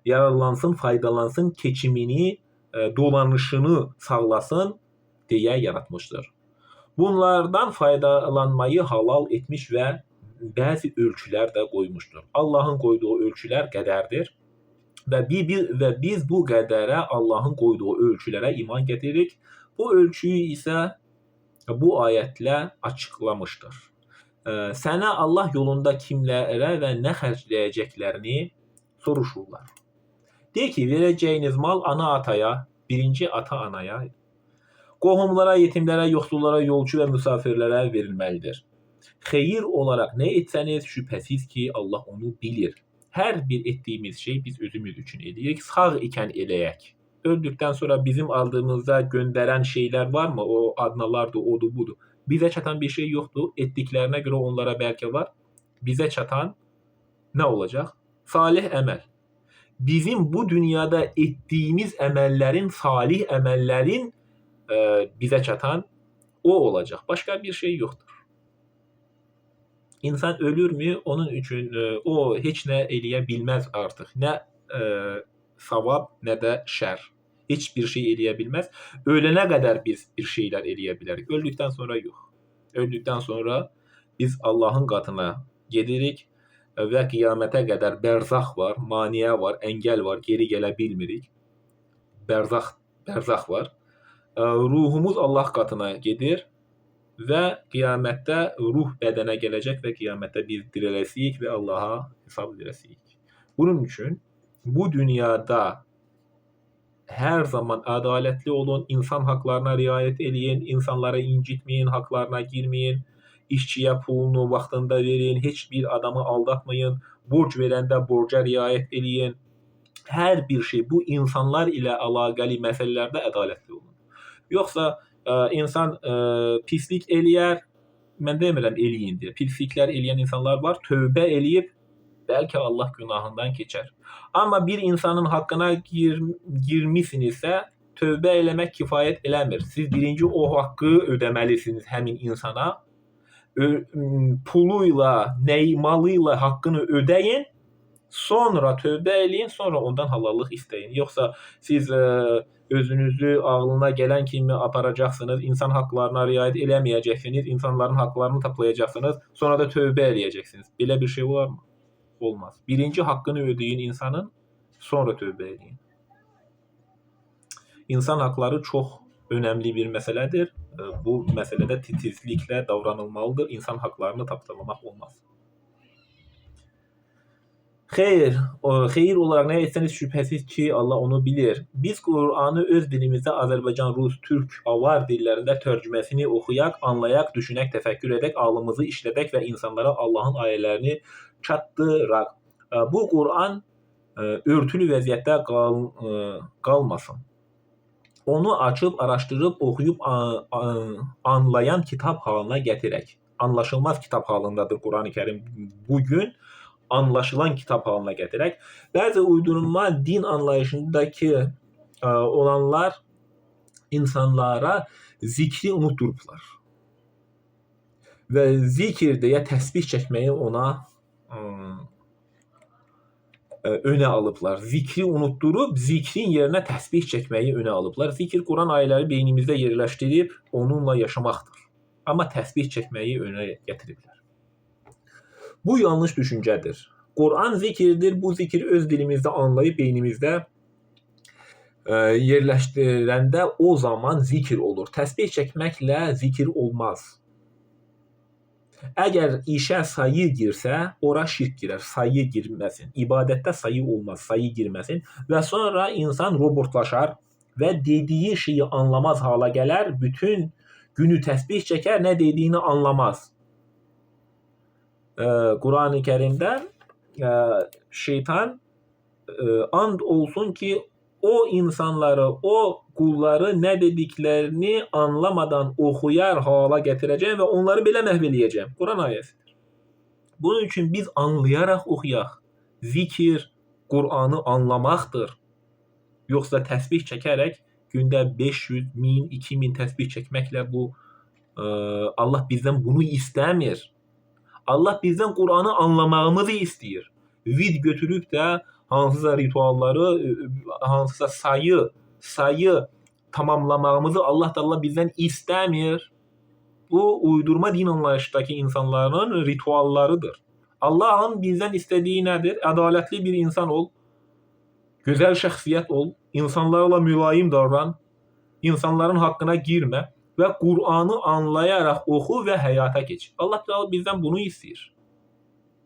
yararlansın, faydalansın, keçimini, dolanışını sağlasın diye yaratmıştır. Bunlardan faydalanmayı halal etmiş ve bazı ölçüler de koymuştur. Allah'ın koyduğu ölçüler qədərdir. Ve biz bu qədərə, Allah'ın koyduğu ölçülere iman getiririk. Bu ölçüyü ise bu ayetle açıklamıştır. Sənə Allah yolunda kimlərə və nə xərcləyəcəklərini soruşurlar. De ki, vereceğiniz mal ana ataya, birinci ata anaya, qohumlara, yetimlərə, yoxsullara, yolcu və müsafirlərə verilməlidir. Xeyir olarak ne etseniz şüphesiz ki Allah onu bilir. Her bir ettiğimiz şey biz özümüz için edirik. Sağ iken eləyək. Öldükten sonra bizim aldığımızda gönderen şeyler var mı? O adnalardı, odu budu. Bize çatan bir şey yoktu. Ettiklerine göre onlara belki var. Bize çatan ne olacak? Salih emel. Bizim bu dünyada ettiğimiz emellerin, salih emellerin bize çatan o olacak. Başka bir şey yoktur. İnsan ölür mü? Onun için o hiç ne eləyə bilmez artık. Ne savab ne de şer. Hiçbir şey eləyə bilmez. Ölene kadar biz bir şeyler eləyə bilərik. Öldükten sonra yok. Öldükten sonra biz Allah'ın katına gedirik ve kıyamete kadar berzah var, maniye var, engel var, geri gələ bilmirik. Berzah var. Ruhumuz Allah katına gedir. Ve kıyamette ruh bedene gelecek ve kıyamette biz dirilesiyik ve Allah'a hesap veresiyik. Bunun için bu dünyada her zaman adaletli olun, insan haklarına riayet edin, insanlara incitmeyin, haklarına girmeyin, işçiye pulunu vaxtında verin, hiçbir adamı aldatmayın, borç verende borca riayet edin. Her bir şey bu insanlar ile alakalı meselelerde adaletli olun. Yoksa insan pislik eləyər, mən demirəm eləyin deyə. Pisliklər eləyən insanlar var, tövbə eləyib belki Allah günahından keçər. Amma bir insanın haqqına girmisinizsə, tövbə eləmək kifayət eləmir. Siz birinci o haqqı ödəməlisiniz həmin insana. Puluyla, malıyla haqqını ödəyin, sonra tövbə eləyin, sonra ondan halallıq istəyin. Yoxsa siz özünüzü ağlına gelen kimi aparacaqsınız, insan haklarına riayet eləməyəcəksiniz, insanların haklarını taplayacaqsınız, sonra da tövbə eləyəcəksiniz. Belə bir şey var mı? Olmaz. Birinci haqqını ödeyin insanın, sonra tövbə eləyin. İnsan hakları çox önemli bir meseledir. Bu meselede titizlikle davranılmalıdır. İnsan haklarını tapdalamaq olmaz. Xeyir olarak ne etseniz şüphesiz ki Allah onu bilir. Biz Kur'an'ı öz dilimizde Azerbaycan, Rus, Türk, Avar dillerinde tercümesini okuyak, anlayak, düşünək, təfəkkür edək, ağlımızı işlədək ve insanlara Allah'ın ayələrini çatdıraq. Bu Kur'an örtülü vəziyyətdə qalmasın. Onu açıb, araşdırıb, oxuyub, anlayan kitap halına gətirək. Anlaşılmaz kitap halındadır Kur'an-ı Kerim bugün. Anlaşılan kitap haline getirerek bazı uydurma din anlayışındaki olanlar insanlara zikri unutturublar. Ve zikir diye təsbih çekmeyi ona öne alıblar. Zikri unutturup zikrin yerine təsbih çekmeyi öne alıblar. Zikir Kur'an ayələri beynimizde yerleştirip onunla yaşamaqdır. Ama təsbih çekmeyi öne getiriblər. Bu yanlış düşüncedir. Kur'an zikirdir. Bu zikir öz dilimizde anlayıp beynimizde yerleştirende o zaman zikir olur. Təsbih çekmekle zikir olmaz. Eğer işe sayı girse ora şirk girer. Sayı girmesin. İbadette sayı olmaz. Sayı girmesin. Ve sonra insan robotlaşar ve dediği şeyi anlamaz hala gelir. Bütün günü təsbih çeker, ne dediğini anlamaz. Kur'an-ı Kerim'de şeytan and olsun ki o insanları, o kulları ne dediklerini anlamadan okuyar hala getireceğim ve onları belə məhv eləyəcəm. Kur'an ayəsidir. Bunun için biz anlayarak okuyaq. Zikir Kur'an'ı anlamaqdır. Yoxsa təsbih çəkərək gündə 500, 1000, 2000 təsbih çəkməklə bu Allah bizdən bunu istəmir. Allah bizdən Qur'anı anlamağımızı istəyir. Vid götürüb də hansısa ritualları, hansısa sayı tamamlamağımızı Allah Teala bizdən istəmir. Bu uydurma din anlayışdakı insanların rituallarıdır. Allah'ın bizdən istədiyi nədir? Ədalətli bir insan ol, gözəl şəxsiyyət ol, insanlarla mülayim davran, insanların haqqına girmə və Qur'anı anlayaraq oxu və həyata keç. Allah Teala bizdən bunu istəyir.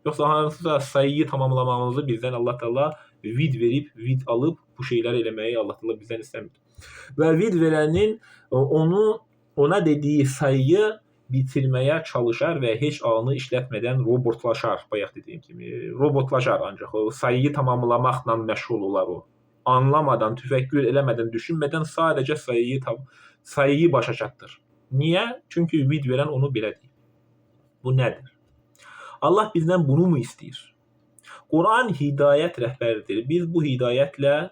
Yoxsa hansısa sayıyı tamamlamamızı bizdən Allah Teala vid verib, vid alıb bu şeyləri eləməyi Allah Teala bizdən istəmir. Və vid verənin ona dediyi sayıyı bitirməyə çalışar və heç ağını işlətmədən robotlaşar, bayaq dediyim kimi. Robotlaşar ancaq o sayıyı tamamlamaqla məşğul olar o. Anlamadan, tüfəkkür eləmədən, düşünmədən sadəcə sayıyı başa çatdır. Niyə? Çünki vid verən onu belə deyir. Bu nədir? Allah bizdən bunu mu istəyir? Quran hidayət rəhbəridir. Biz bu hidayətlə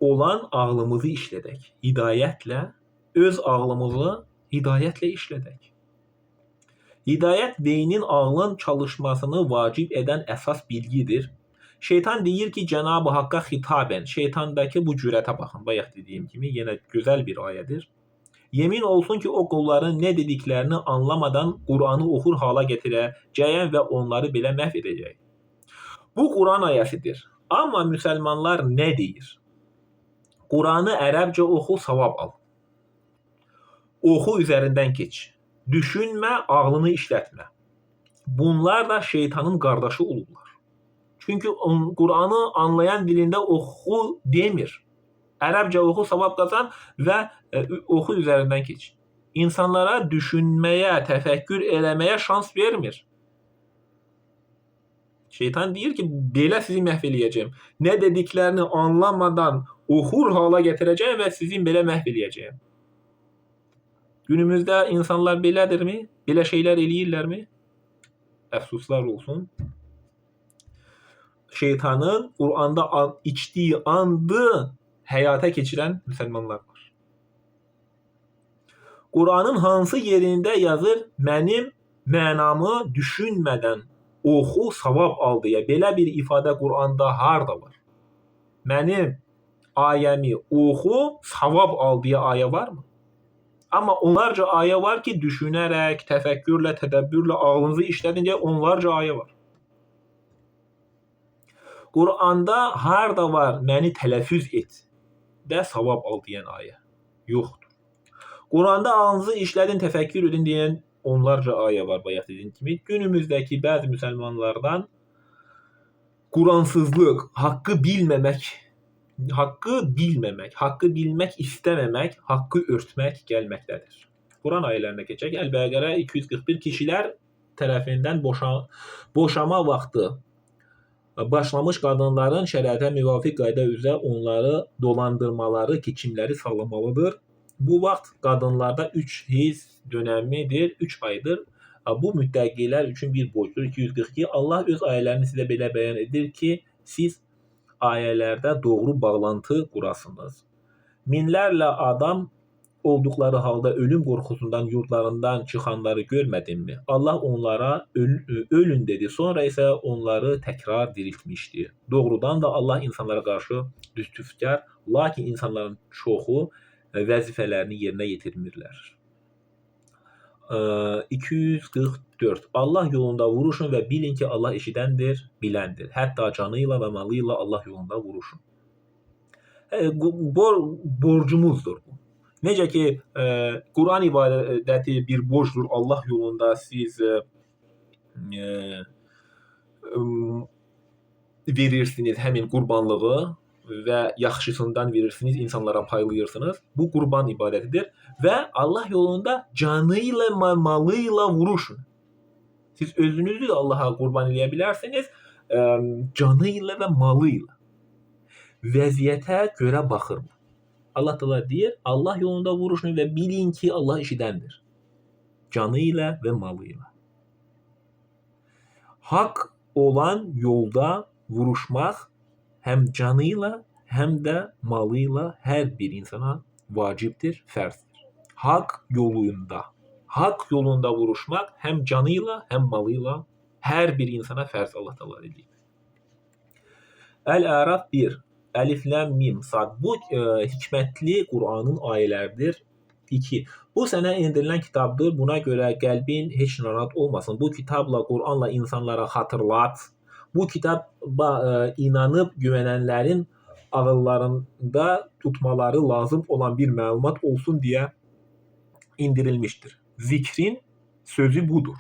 olan ağlımızı işlədək. Hidayətlə, öz ağlımızı hidayətlə işlədək. Hidayət beynin, ağlın çalışmasını vacib edən əsas bilgidir. Şeytan deyir ki, Cenab-ı Haqq'a xitaben, şeytandakı bu cürətə baxın, bayaq dediyim kimi, yenə gözəl bir ayədir. Yemin olsun ki, o qulların nə dediklərini anlamadan Qur'anı oxur hala gətirəcəyəm və onları belə məhv edəcək. Bu Quran ayəsidir. Amma müsəlmanlar nə deyir? Qur'anı ərəbcə oxu, savab al. Oxu, üzərindən keç. Düşünmə, ağlını işlətmə. Bunlar da şeytanın qardaşı olurlar. Çünki Qur'anı anlayan dilində oxu demir. Ərəbcə oxu, savab qazan və oxu, üzərindən keç. İnsanlara düşünməyə, təfəkkür eləməyə şans vermir. Şeytan deyir ki, belə sizi məhv eləyəcəm. Nə dediklərini anlamadan oxur hala gətirəcəm və sizi belə məhv eləyəcəm. Günümüzdə insanlar belədirmi? Belə şeylər eləyirlərmi? Əfsuslar olsun. Şeytanın Qur'anda içdiyi andı həyata keçirən müsəlmanlar var. Qur'anın hansı yerində yazır, mənim mənamı düşünmədən oxu, savab al deyə. Belə bir ifadə Qur'anda harda var? Mənim ayəmi oxu, savab al deyə ayə varmı? Amma onlarca ayə var ki, düşünərək, təfəkkürlə, tədəbbürlə ağlınızı işlədin deyə onlarca ayə var. Qur'anda harda var, məni tələffüz et də savab al deyən ayə? Yoxdur. Qur'anda ağlınızı işlədin, təfəkkür edin deyən onlarca ayə var, bayaq dediyim kimi. Günümüzdəki bəzi müsəlmanlardan Qur'ansızlıq, haqqı bilməmək, haqqı bilmək istəməmək, haqqı örtmək gəlməkdədir. Quran ayələrinə keçək. Əl-Bəqərə 241 kişilər tərəfindən boşama vaxtı başlamış qadınların şəriətə müvafiq qayda üzrə onları dolandırmaları ki, kimləri sağlamalıdır. Bu vaxt qadınlarda 3 heyz dönəmidir, 3 aydır. Bu müttəqilər üçün bir borcdur. 242. Allah öz ayələrini sizə belə bəyan edir ki, siz ayələrdə doğru bağlantı qurasınız. Minlərlə adam olduqları halda ölüm qorxusundan yurdlarından çıxanları görmədinmi? Allah onlara ölün dedi, sonra isə onları təkrar diriltmişdi. Doğrudan da Allah insanlara qarşı düstüfkar, lakin insanların çoxu vəzifələrini yerinə yetirmirlər. 244. Allah yolunda vuruşun və bilin ki, Allah eşidəndir, biləndir. Hətta canıyla və malıyla Allah yolunda vuruşun. Borcumuzdur bu. Necə ki, Quran ibadəti bir borcdur. Allah yolunda siz verirsiniz həmin qurbanlığı və yaxşısından verirsiniz, insanlara paylayırsınız. Bu qurban ibadətidir və Allah yolunda canıyla, malıyla vuruşun. Siz özünüzü də Allaha qurban eləyə bilərsiniz, canıyla və malıyla. Vəziyyətə görə baxır. Allah da deyir, Allah yolunda vuruşun və bilin ki, Allah eşidəndir. Canıyla və malıyla. Haqq olan yolda vuruşmaq hem canıyla hem de malıyla her bir insana vaciptir, ferzdir. Hak yolunda vuruşmak hem canıyla hem malıyla her bir insana ferz Allah Teala dedi. El-A'raf 1. Elif, Lam, Mim, Sad. Bu hikmetli Kur'an'ın ayeleridir. 2. Bu sene indirilen kitaptır. Buna göre kalbin hiç narahat olmasın. Bu kitapla, Kur'an'la insanlara hatırlat. Bu kitaba inanıp güvenenlerin ağıllarında tutmaları lazım olan bir məlumat olsun diye indirilmiştir. Zikrin sözü budur.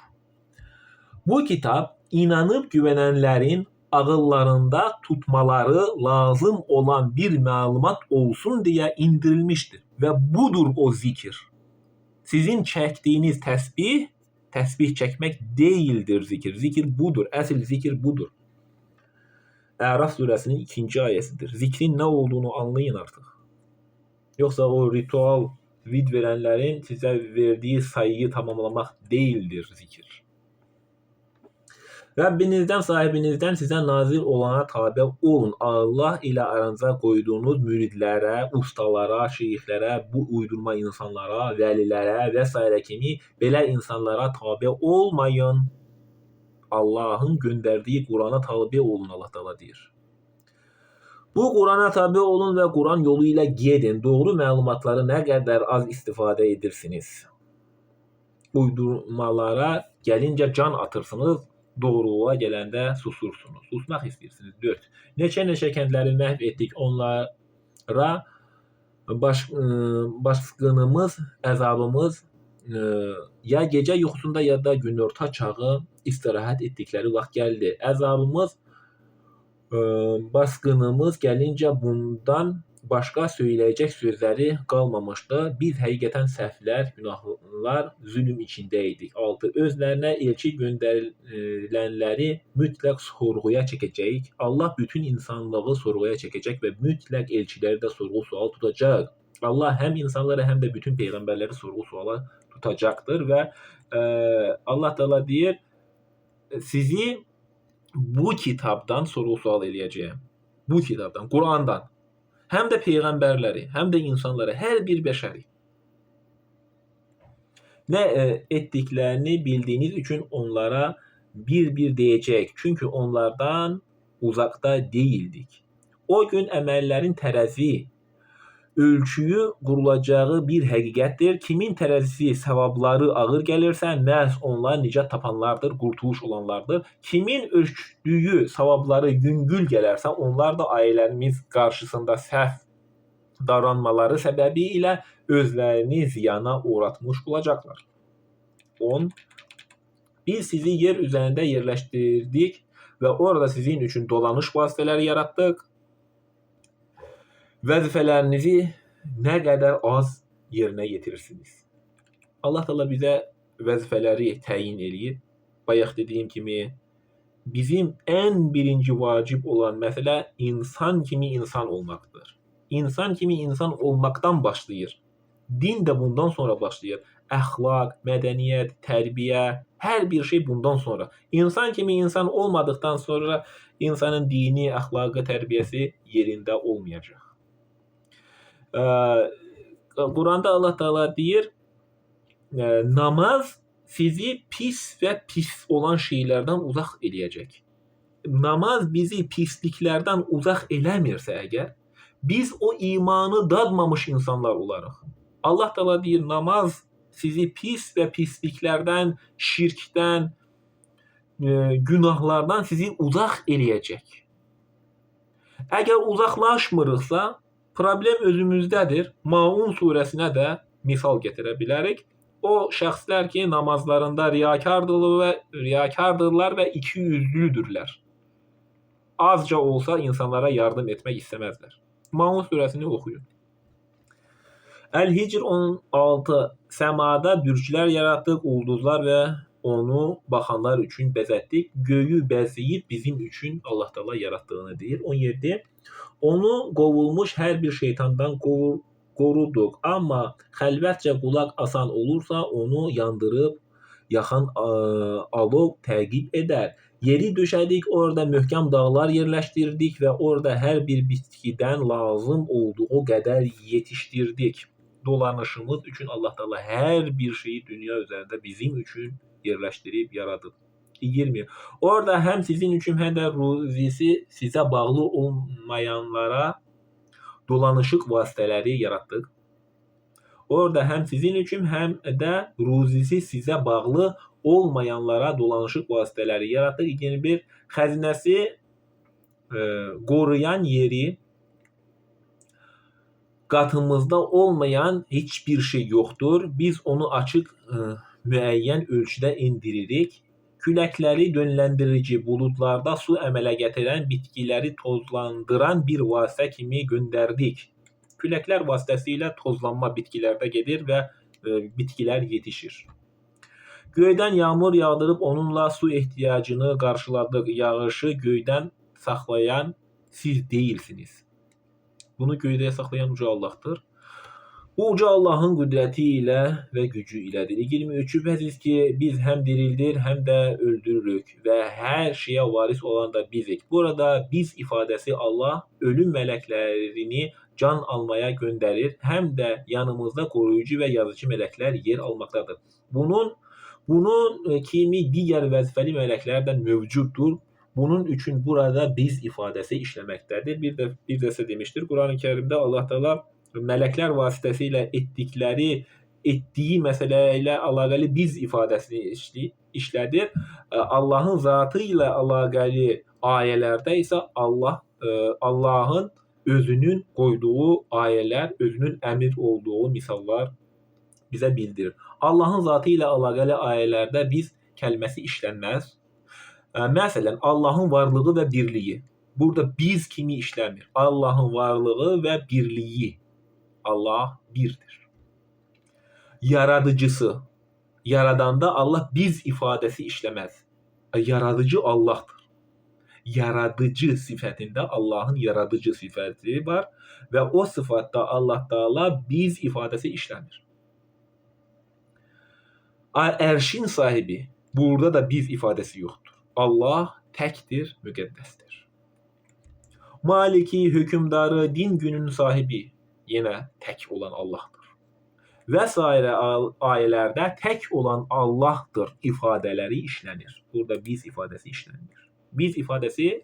Bu kitap inanıp güvenenlerin ağıllarında tutmaları lazım olan bir məlumat olsun diye indirilmiştir. Ve budur o zikir. Sizin çektiğiniz tesbih çekmek değildir zikir. Zikir budur. Əsl zikir budur. Əraf suresinin 2. ayesidir. Zikrin ne olduğunu anlayın artık. Yoksa o ritual vid verenlerin size verdiği sayıyı tamamlamak değildir zikir. Rabbinizden, sahibinizden size nazil olana tabi olun. Allah ile aranıza koyduğunuz müridlere, ustalara, şeyhlere, bu uydurma insanlara, velilere vesaire kimi belə insanlara tabi olmayın. Allah'ın gönderdiği Kur'an'a tabi olun Allah Teala deyir. Bu Kur'an'a tabi olun ve Kur'an yoluyla gidin. Doğru məlumatları ne kadar az istifade edirsiniz. Uydurmalara gelince can atırsınız. Doğruluğa gələndə susursunuz. Susmaq istəyirsiniz. 4. Neçə kəndləri məhv etdik. Onlara baskınımız, əzabımız ya gecə yuxusunda ya da günorta çağı istirahat etdikləri vaxt gəldi. Əzabımız, baskınımız gəlincə bundan başqa söyləyəcək sözləri qalmamışdı. Biz həqiqətən səhvlər, günahlar, zülm içindəydik. 6. Özlərinə elçi göndərilənləri mütləq sorğuya çəkəcək. Allah bütün insanlığı sorğuya çəkəcək və mütləq elçiləri də sorğu-sual tutacaq. Allah həm insanları həm də bütün peyğəmbərləri sorğu-suala tutacaqdır və Allah Teala deyir, sizi bu kitabdan sorğu-sual eləyəcəyəm. Bu kitabdan, Kur'an'dan. Hem de peygamberleri, hem de insanları, her bir beşeri. Ne ettiklerini bildiğiniz için onlara bir diyecek. Çünkü onlardan uzakta değildik. O gün emellerin terezi, ölçüyü qurulacağı bir həqiqətdir. Kimin tərəzisi, savabları ağır gəlirsə, məhz onlar nicat tapanlardır, qurtuluş olanlardır. Kimin ölçdüyü savabları yüngül gələrsə, onlar da ailələrimiz qarşısında səhv davranmaları səbəbi ilə özlərini ziyana uğratmış olacaqlar. 10. Biz sizi yer üzərində yerləşdirdik və orada sizin üçün dolanış vasitələri yaratdıq. Vəzifələrinizi nə qədər az yerinə yetirirsiniz. Allah Teala bizə vəzifələri təyin eləyir. Bayaq dediyim kimi bizim ən birinci vacib olan məsələ insan kimi insan olmaqdır. İnsan kimi insan olmaqdan başlayır. Din də bundan sonra başlayır. Əxlaq, mədəniyyət, tərbiyə, hər bir şey bundan sonra. İnsan kimi insan olmadıktan sonra insanın dini, əxlaqı, tərbiyəsi yerində olmayacaq. Kur'an'da Allah Teala deyir, namaz sizi pis ve pis olan şeylerden uzak eləyəcək. Namaz bizi pisliklerden uzak eləmirsə əgər, biz o imanı dadmamış insanlar olarıq. Allah Teala deyir, namaz sizi pis ve pisliklerden, şirkten, günahlardan sizi uzak eləyəcək. Əgər uzaqlaşmırıqsa, problem özümüzdədir. Maun suresinə də misal gətirə bilərik. O şəxslər ki, namazlarında riyakardırlar və ikiyüzlüdürlər. Azca olsa insanlara yardım etmək istəməzlər. Maun suresini oxuyun. El-Hicr 16. Səmada bürclər yaratdıq, ulduzlar və onu baxanlar üçün bəzətdik. Göyü bəzəyib bizim üçün Allah Teala yaratdığını deyir. 17. Onu qovulmuş hər bir şeytandan qoruduq. Amma xəlvətcə qulaq asan olursa onu yandırıb yaxan alov təqib edər. Yeri döşədik, orada möhkəm dağlar yerləşdirdik və orada hər bir bitkidən lazım olduğu qədər yetişdirdik. Dolanışımız üçün Allah Taala hər bir şeyi dünya üzərində bizim üçün yerləşdirib yaradıb. 20. Orada həm sizin üçün, həm də ruzisi sizə bağlı olmayanlara dolanışıq vasitələri yaratdıq. Orada həm sizin üçün, həm də ruzisi sizə bağlı olmayanlara dolanışıq vasitələri yaratdıq. 21. Xəzinəsi qoruyan yeri qatımızda olmayan heç bir şey yoxdur. Biz onu açıq müəyyən ölçüdə indiririk. Küləkləri yönləndirici buludlarda su əmələ gətirən, bitkiləri tozlandıran bir vasitə kimi göndərdik. Küləklər vasitəsilə tozlanma bitkilərdə gedir və bitkilər yetişir. Göydən yağmur yağdırıb onunla su ehtiyacını qarşıladıq. Yağışı göydən saxlayan siz deyilsiniz. Bunu göydə saxlayan uca Allahdır. Bu uca Allahın qüdrəti ilə və gücü ilədir. 23. Şübhəsiz ki, biz həm dirildir, həm də öldürürük və hər şeyə varis olan da bizik. Burada biz ifadəsi Allah ölüm mələklərini can almaya göndərir, həm də yanımızda qoruyucu və yazıcı mələklər yer almaqdadır. Bunun kimi digər vəzifəli mələklər də mövcuddur. Bunun üçün burada biz ifadəsi işləməkdədir. Bir dəfə demişdir Quran-ı Kərimdə Allah Taala mələklər vasitəsilə etdiyi məsələ ilə əlaqəli biz ifadəsini işlədir. Allahın zatı ilə əlaqəli ayələrdə isə Allahın özünün qoyduğu ayələr, özünün əmr olduğu misallar bizə bildirir. Allahın zatı ilə əlaqəli ayələrdə biz kəlməsi işlənməz. Məsələn, Allahın varlığı və birliyi. Burada biz kimi işləmir. Allahın varlığı və birliyi. Allah birdir. Yaradıcısı. Yaradanda Allah biz ifadəsi işləməz. Yaradıcı Allahdır. Yaradıcı sifətində Allahın yaradıcı sifəti var və o sıfatda Allah Taala biz ifadəsi işləmir. Ərşin sahibi. Burada da biz ifadəsi yoxdur. Allah təkdir, müqəddəsdir. Maliki, hökümdarı, din günün sahibi yenə tək olan Allahdır. Və sairə ayələrdə tək olan Allahdır ifadələri işlənir. Burada biz ifadəsi işlənir. Biz ifadəsi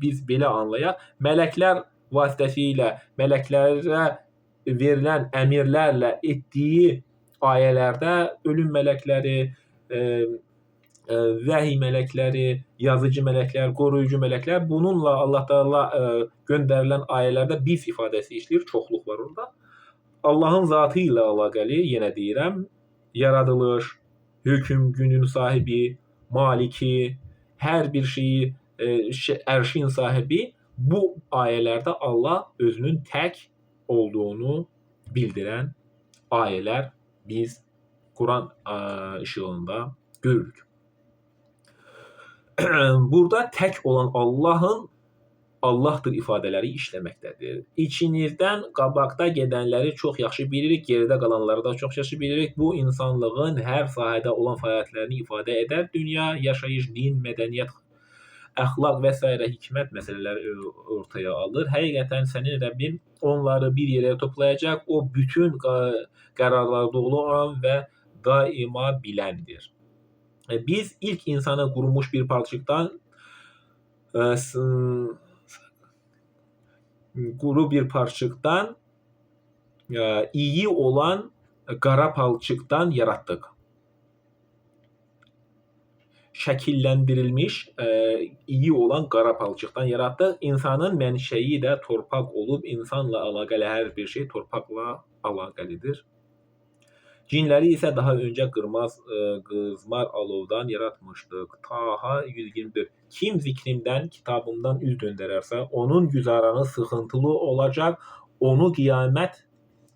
biz belə anlayaq. Mələklər vasitəsilə, mələklərə verilən əmrlərlə etdiyi ayələrdə ölüm mələkləri, vəhiy mələkləri, yazıcı mələklər, qoruyucu mələklər, bununla Allah Taala göndərilən ayələrdə biz ifadəsi işləyir, çoxluq var orada. Allahın zatı ilə əlaqəli, yenə deyirəm, yaradılış, hökm günün sahibi, maliki, hər bir şeyi, ərşin sahibi, bu ayələrdə Allah özünün tək olduğunu bildirən ayələr biz Quran işığında görürük. Burada tək olan Allahdır ifadələri işləməkdədir. İçinizdən qabaqda gedənləri çox yaxşı bilirik, geridə qalanları da çox yaxşı bilirik. Bu, insanlığın hər sahədə olan fəaliyyətlərini ifadə edər. Dünya, yaşayış, din, mədəniyyət, əxlaq və s. hikmət məsələləri ortaya alır. Həqiqətən sənin Rəbbin onları bir yerə toplayacaq. O, bütün qərarlar doğru olan və daima biləndir. Biz ilk insanı qurumuş bir parçıqdan iyi olan qara palçıqdan yaratdıq. Şəkilləndirilmiş iyi olan qara palçıqdan yaratdıq. İnsanın mənşəyi də torpaq olub, insanla əlaqəli hər bir şey torpaqla əlaqəlidir. Cinləri isə daha öncə qızmar alovdan yaratmışdıq. Taha 124. Kim zikrimdən, kitabımdan üz döndərərsə, onun güzaranı sıxıntılı olacaq. Onu qiyamət,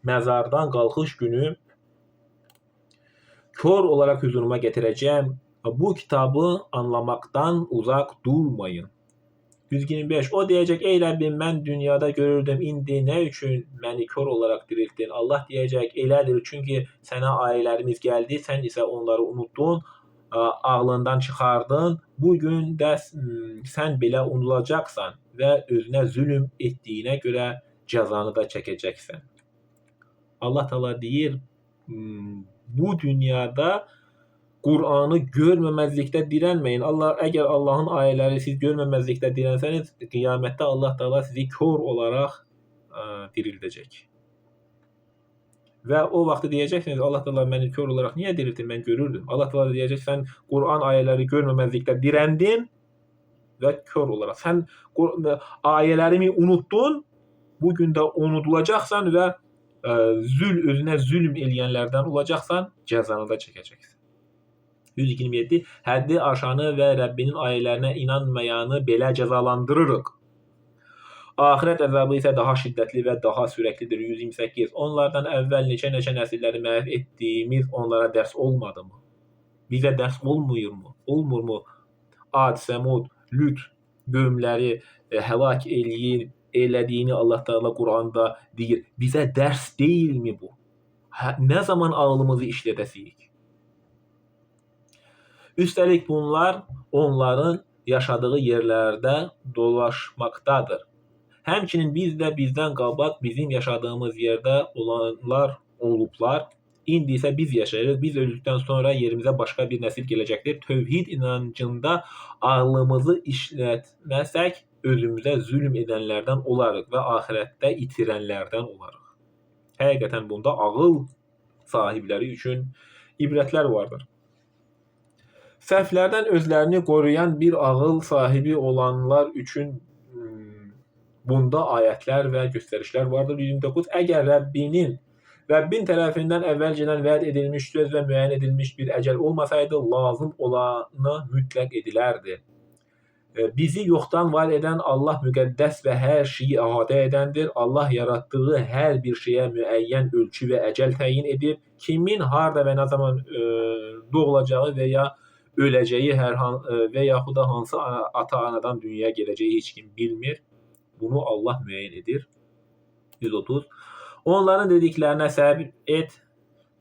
məzardan qalxış günü kör olaraq huzuruma gətirəcəm. Bu kitabı anlamaqdan uzaq durmayın. 125. O deyəcək, ey Rəbbim, mən dünyada görürdüm, indi nə üçün məni kör olaraq diriltdin? Allah deyəcək, elədir, çünki sənə ayələrimiz gəldi, sən isə onları unuttun. ağlından çıxardın. Bugün də sən belə unudulacaqsan və özünə zülm etdiyinə görə cəzanı da çəkəcəksən. Allah Teala deyir, bu dünyada Qur'anı görməməzlikdə dirənməyin. Əgər Allahın ayələri siz görməməzlikdə dirənsəniz, qiyamətdə Allah Teala sizi kör olaraq dirildəcək. Və o vaxt deyəcəksiniz, Allah Teala məni kör olaraq niyə diriltdi? Mən görürdüm. Allah Teala deyəcək, sən Qur'an ayələri görməməzlikdə dirəndin və kör olaraq. Sən ayələrimi unuttun, bugün də unudulacaqsan və özünə zülm eləyənlərdən olacaqsan, cəzanı da çəkəcəksən. 127. Həddi aşanı və Rəbbinin ayələrinə inanmayanı belə cəzalandırırıq. Axirət əzabı isə daha şiddətli və daha sürəklidir. 128. Onlardan əvvəl neçə nəsilləri məhv etdiyimiz onlara dərs olmadı mı? Bizə dərs olmurmu? Ad, Səmud, Lüt qövmləri həlak elədiyini Allah Teala Quranda deyir. Bizə dərs deyilmi bu? Nə zaman ağlımızı işlədəsiyik? Üstəlik bunlar onların yaşadığı yerlərdə dolaşmaqdadır. Həmçinin biz də bizdən qabaq bizim yaşadığımız yerdə olanlar olublar. İndi isə biz yaşayırıq. Biz öldükdən sonra yerimizə başqa bir nəsil gələcəkdir. Tövhid inancında ağlımızı işlətməsək, özümüzə zülm edənlərdən olarıq və axirətdə itirənlərdən olarıq. Həqiqətən bunda ağıl sahibləri üçün ibrətlər vardır. Səhvlərdən özlərini qoruyan bir ağıl sahibi olanlar üçün bunda ayətlər və göstərişlər vardır. 29. Əgər Rəbbin tərəfindən əvvəlcədən vəd edilmiş söz və müəyyən edilmiş bir əcəl olmasaydı, lazım olanı mütləq edilərdi. Bizi yoxdan var edən Allah müqəddəs və hər şeyi əhatə edəndir. Allah yaratdığı hər bir şeyə müəyyən ölçü və əcəl təyin edir. Kimin harda və nə zaman doğulacağı və ya öləcəyi və yaxud da hansı ata-anadan dünyaya gələcəyi heç kim bilmir. Bunu Allah müəyyən edir. 130. Onların dediklərinə səbr et.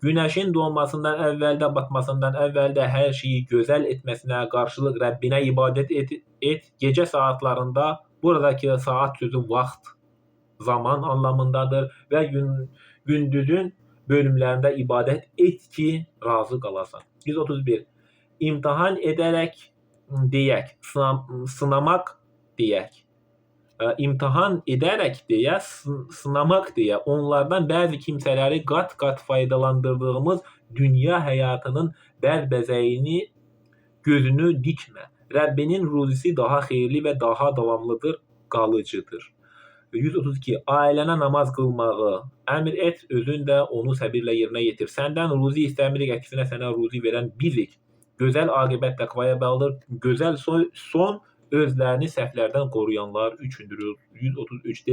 Günəşin doğmasından əvvəl də batmasından əvvəl də hər şeyi gözəl etməsinə qarşılıq Rəbbinə ibadət et. Gecə saatlarında, buradakı saat sözü vaxt, zaman anlamındadır və gündüzün bölümlərində ibadət et ki, razı qalasan. 131. İmtahan edərək deyək, sınamaq deyək. İmtahan edərək deyə, sınamaq deyə onlardan bəzi kimsələri qat-qat faydalandırdığımız dünya həyatının bərbəzəyini gözünü dikmə. Rəbbinin ruzisi daha xeyirli və daha davamlıdır, qalıcıdır. 132. Ailənə namaz qılmağı əmr et, özün də onu səbirlə yerinə yetir. Səndən ruzi istəmirik, əksinə sənə ruzi verən bizik. Gözəl aqibət təqvaya bağlıdır. Gözəl son özlərini səhvlərdən qoruyanlar üçündür. 133.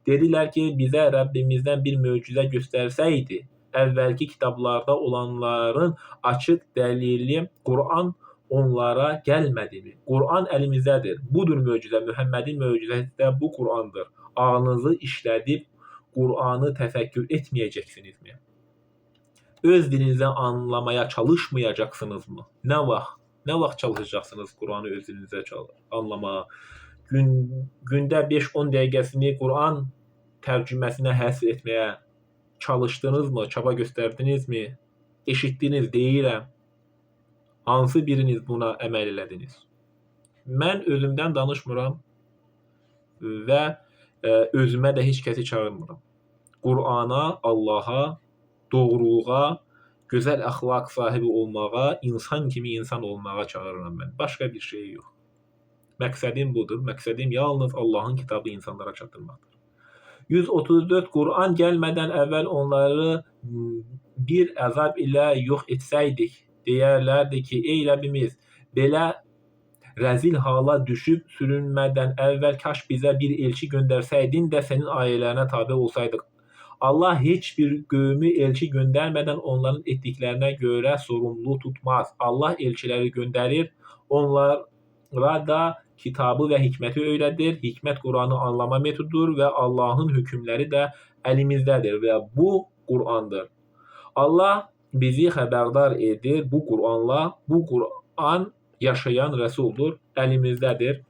Dedilər ki, bizə Rəbbimizdən bir möcüzə göstərsəydi, əvvəlki kitablarda olanların açıq dəlili Qur'an onlara gəlmədimi? Qur'an əlimizdədir. Budur möcüzə. Mühəmmədin möcüzəsi də bu Qur'andır. Ağlınızı işlədib Qur'anı təfəkkür etməyəcəksinizmi? Öz dilinizə anlamaya çalışmayacaqsınızmı? Nə vaxt çalışacaqsınız Qur'anı öz dilinizə anlamağa? Gündə 5-10 dəqiqəsini Qur'an tərcüməsinə həsr etməyə çalışdınızmı? Çaba göstərdinizmi? Eşitdiniz, deyirəm. Hansı biriniz buna əməl elədiniz? Mən özümdən danışmıram və özümə də heç kəsi çağırmıram. Qur'ana, Allaha, doğruluğa, gözəl əxlaq sahibi olmağa, insan kimi insan olmağa çağırıram mən. Başqa bir şey yox. Məqsədim budur. Məqsədim yalnız Allahın kitabı insanlara çatdırmaqdır. 134. Qur'an gəlmədən əvvəl onları bir əzab ilə yox etsəydik, deyərlərdi ki, ey Rəbbimiz, belə rəzil hala düşüb sürünmədən əvvəl kaş bizə bir elçi göndərsəydin də sənin ayələrinə tabe olsaydıq. Allah heç bir qövmü elçi göndərmədən onların etdiklərinə görə sorumlu tutmaz. Allah elçiləri göndərir, onlara da kitabı və hikməti öyrədir. Hikmət Qur'anı anlama metodudur və Allahın hökmləri də əlimizdədir və bu Qur'andır. Allah bizi xəbərdar edir bu Qur'anla. Bu Qur'an yaşayan rəsuldur, əlimizdədir.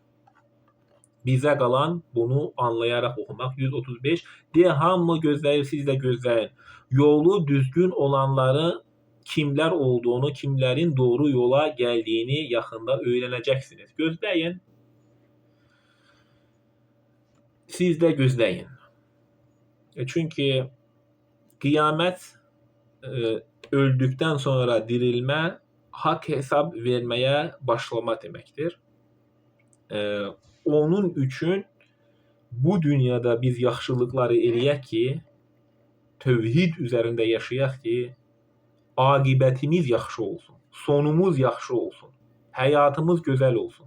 Bizə qalan bunu anlayaraq oxumaq. 135. Deyə hamı gözləyir, siz də gözləyin. Yolu düzgün olanların kimlər olduğunu, kimlərin doğru yola gəldiyini yaxında öyrənəcəksiniz. Gözləyin. Siz də gözləyin. Çünki qiyamət öldükdən sonra dirilmə, haqq hesab verməyə başlama deməkdir. Onun üçün bu dünyada biz yaxşılıqları eləyək ki, tövhid üzərində yaşayaq ki, aqibətimiz yaxşı olsun, sonumuz yaxşı olsun, həyatımız gözəl olsun.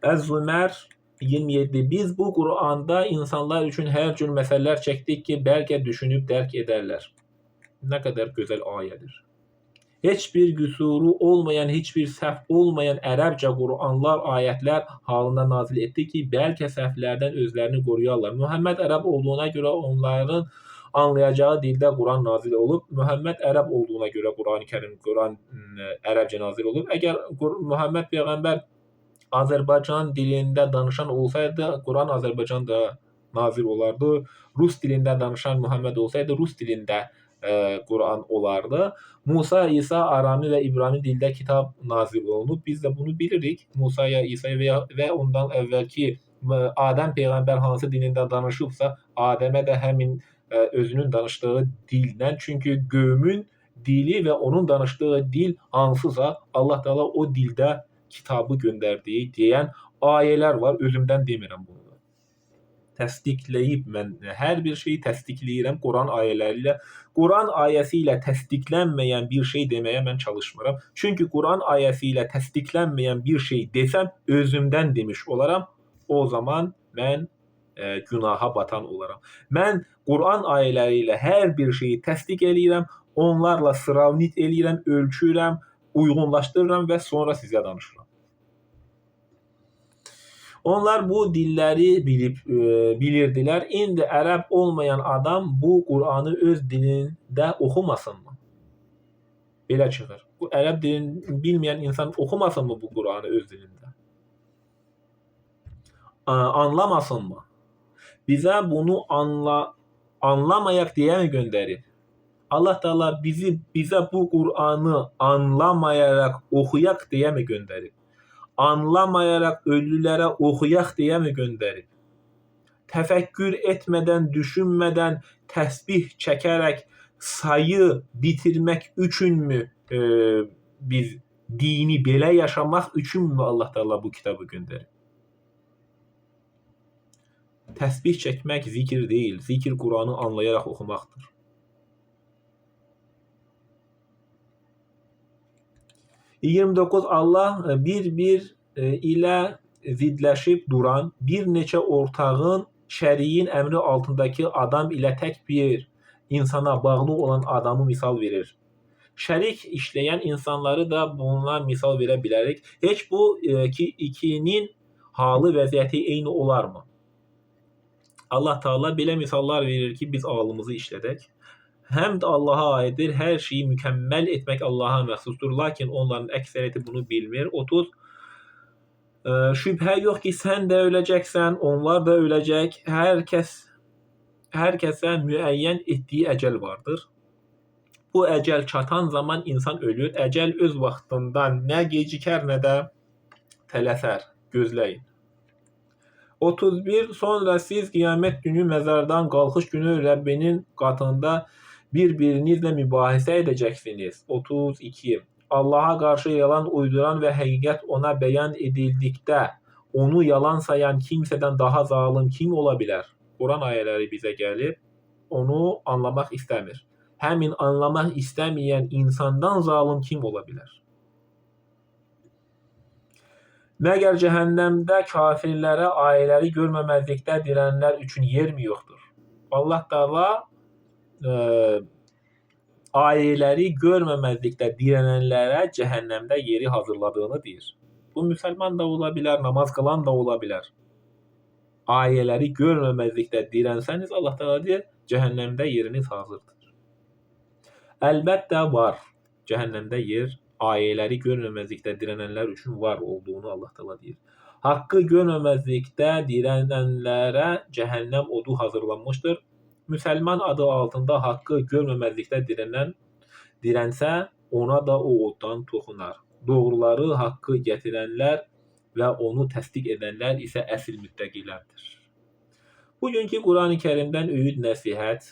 Ez-Zümer 27. Biz bu Qur'anda insanlar üçün hər cür məsələlər çəkdik ki, bəlkə düşünüb dərk edərlər. Nə qədər gözəl ayədir. Heç bir qüsuru olmayan, heç bir səhv olmayan ərəbcə Qur'anlar, ayətlər halında nazil etdi ki, bəlkə səhvlərdən özlərini qoruyarlar. Muhammed ərəb olduğuna görə onların anlayacağı dildə Quran nazil olub. Muhammed ərəb olduğuna görə Quran ərəbcə nazil olub. Əgər Muhammed Peyğəmbər Azərbaycan dilində danışan olsaydı, Quran Azərbaycanda nazil olardı. Rus dilində danışan Muhammed olsaydı, Rus dilində Quran olardı. Musa, İsa, Arami və İbrani dildə kitab nazil olunub. Biz də bunu bilirik. Musaya, İsa'ya və ondan əvvəlki Adəm Peyğəmbər hansı dilində danışıbsa, Adəmə də həmin özünün danışdığı dillə, çünki qövmün dili və onun danışdığı dil hansısa, Allah Teala o dildə kitabı göndərdiyi deyən ayələr var. Özümdən demirəm bunu. Təsdiqləyib mən hər bir şeyi təsdiqləyirəm Quran ayələri ilə. Quran ayəsi ilə təsdiqlənməyən bir şey deməyə mən çalışmıram. Çünki Quran ayəsi ilə təsdiqlənməyən bir şey desəm, özümdən demiş olaram. O zaman mən günaha batan olaram. Mən Quran ayələri ilə hər bir şeyi təsdiq eləyirəm, onlarla sıravnit eləyirəm, ölçürəm, uyğunlaşdırıram və sonra sizə danışıram. Onlar bu dilləri bilirdilər. İndi ərəb olmayan adam bu Qur'anı öz dilində oxumasınmı? Belə çıxır. Bu ərəb dilini bilməyən insan oxumasınmı bu Qur'anı öz dilində? Anlamasınmı? Bizə bunu anlamayaq deyə mi göndərib? Allah Teala bizə bu Qur'anı anlamayaraq oxuyaq deyə mi göndərib? Anlamayaraq ölülərə oxuyaq deyə mi göndərib? Təfəkkür etmədən, düşünmədən, təsbih çəkərək sayı bitirmək üçünmü biz dini belə yaşamaq üçünmü Allah Teala bu kitabı göndərib? Təsbih çəkmək zikir deyil, zikir Qur'anı anlayaraq oxumaqdır. Allah bir-bir ilə zidləşib duran bir neçə ortağın şəriyin əmri altındakı adam ilə tək bir insana bağlı olan adamı misal verir. Şərik işləyən insanları da bununla misal verə bilərik. Heç bu ikinin halı, vəziyyəti eyni olarmı? Allah Teala belə misallar verir ki, biz ağlımızı işlədək. Həmd Allaha aiddir, hər şeyi mükəmməl etmək Allaha məxsusdur, lakin onların əksəriyyəti bunu bilmir. 30. Şübhə yox ki, sən də öləcəksən, onlar da öləcək. Hər kəsə müəyyən etdiyi əcəl vardır. Bu əcəl çatan zaman insan ölür. Əcəl öz vaxtından nə gecikər, nə də tələsər. Gözləyin. 31. Sonra siz qiyamət günü, məzardan qalxış günü Rəbbinin qatında bir-birinizlə mübahisə edəcəksiniz. 32. Allaha qarşı yalan uyduran və həqiqət ona bəyan edildikdə onu yalan sayan kimsədən daha zalım kim ola bilər? Quran ayələri bizə gəlib, onu anlamaq istəmir. Həmin anlamaq istəməyən insandan zalım kim ola bilər? Məgər cəhənnəmdə kafirlərə ayələri görməməzlikdə dirənənlər üçün yermi yoxdur? Allah Teala ayələri görməməzlikdə dirənənlərə cəhənnəmdə yeri hazırladığını deyir. Bu müsəlman da ola bilər, namaz qılan da ola bilər. Ayələri görməməzlikdə dirənsəniz, Allah Teala deyir, cəhənnəmdə yeriniz hazırdır. Əlbəttə var. Cəhənnəmdə yer, ayələri görməməzlikdə dirənənlər üçün var olduğunu Allah Teala deyir. Haqqı görməməzlikdə dirənənlərə cəhənnəm odu hazırlanmışdır. Müsəlman adı altında haqqı görməməzlikdə dirənsə, ona da o oddan toxunar. Doğruları haqqı gətirənlər və onu təsdiq edənlər isə əsl müttəqilərdir. Bugünkü Quran-ı Kərimdən öyüd nəsihət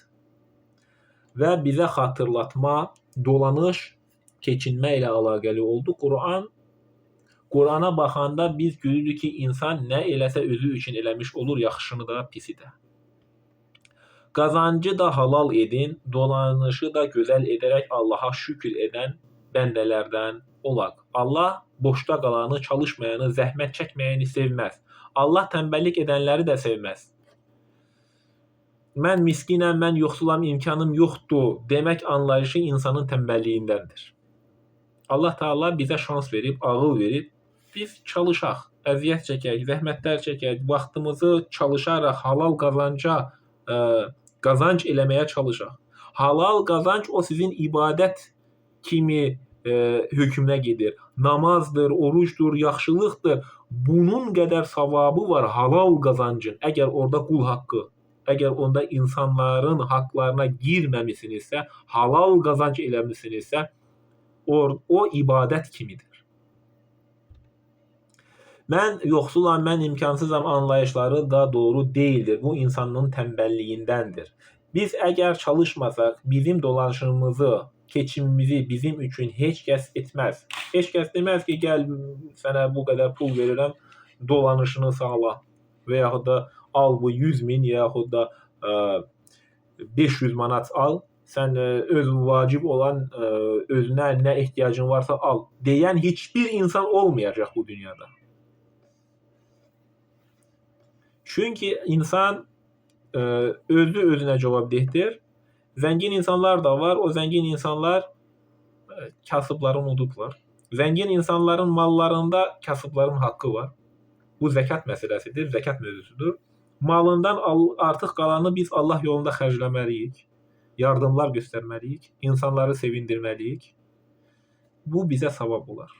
və bizə xatırlatma, dolanış, keçinmə ilə əlaqəli oldu. Qurana baxanda biz görürük ki, insan nə eləsə özü üçün eləmiş olur, yaxşını da, pisi də. Qazancı da halal edin, dolanışı da gözəl edərək Allaha şükür edən bəndələrdən olaq. Allah boşda qalanı, çalışmayanı, zəhmət çəkməyəni sevməz. Allah tənbəllik edənləri də sevməz. Mən miskinəm, mən yoxsulam, imkanım yoxdur demək anlayışı insanın tənbəlliyindəndir. Allah Teala bizə şans verib, ağıl verib, biz çalışaq, əziyyət çəkək, zəhmətlər çəkək, vaxtımızı çalışaraq halal qazanc eləməyə çalışaq. Halal qazanc o sizin ibadət kimi hökmünə gedir. Namazdır, orucdur, yaxşılıqdır. Bunun qədər savabı var halal qazancın. Əgər orada qul haqqı, əgər onda insanların haqlarına girməmisinizsə, halal qazanc eləmisinizsə, o ibadət kimidir. Mən yoxsulam, mən imkansızam anlayışları da doğru deyildir. Bu insanın tənbəlliyindəndir. Biz əgər çalışmasaq, bizim dolanışımızı, keçimimizi bizim üçün heç kəs etməz. Heç kəs deməz ki, gəl sənə bu qədər pul verirəm, dolanışını sağla və yaxud da al bu 100.000 yaxud da 500 manat al, sən öz vacib olan özünə nə ehtiyacın varsa al deyən heç bir insan olmayacaq bu dünyada. Çünki insan özü özünə cavabdehdir. Zəngin insanlar da var. O zəngin insanlar kasıbları unudublar. Zəngin insanların mallarında kasıbların haqqı var. Bu zəkat məsələsidir, zəkat mövzusudur. Malından artıq qalanı biz Allah yolunda xərcləməliyik. Yardımlar göstərməliyik. İnsanları sevindirməliyik. Bu bizə savab olar.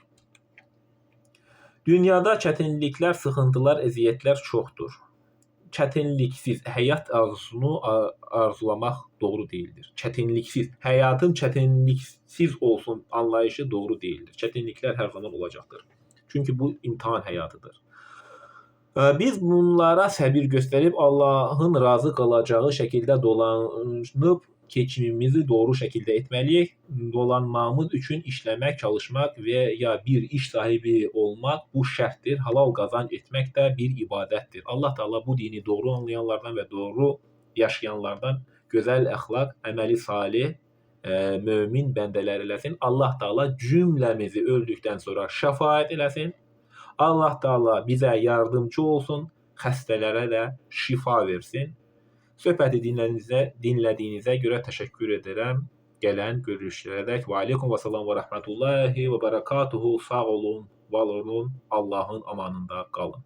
Dünyada çətinliklər, sıxıntılar, əziyyətlər çoxdur. Çətinliksiz həyat arzusunu arzulamaq doğru deyildir. Çətinliksiz, həyatın çətinliksiz olsun anlayışı doğru deyildir. Çətinliklər hər zaman olacaqdır. Çünki bu imtahan həyatıdır. Biz bunlara səbir göstərib Allahın razı qalacağı şəkildə dolanıb keçimimizi doğru şəkildə etməliyik. Dolanmamız üçün işləmək, çalışmaq və ya bir iş sahibi olmaq bu şərtdir. Halal qazanc etmək də bir ibadətdir. Allah Teala bu dini doğru anlayanlardan və doğru yaşayanlardan gözəl əxlaq, əməli salih, mömin bəndələr eləsin. Allah Teala cümləmizi öldükdən sonra şəfaət eləsin. Allah Teala bizə yardımcı olsun, xəstələrə də şifa versin. Söhbəti dinlədiyinizə görə təşəkkür edirəm. Gələn görüşlərədək və aleykum və salam və rəhmətullahi və bərəkatuhu. Sağ olun, var olun, Allahın amanında qalın.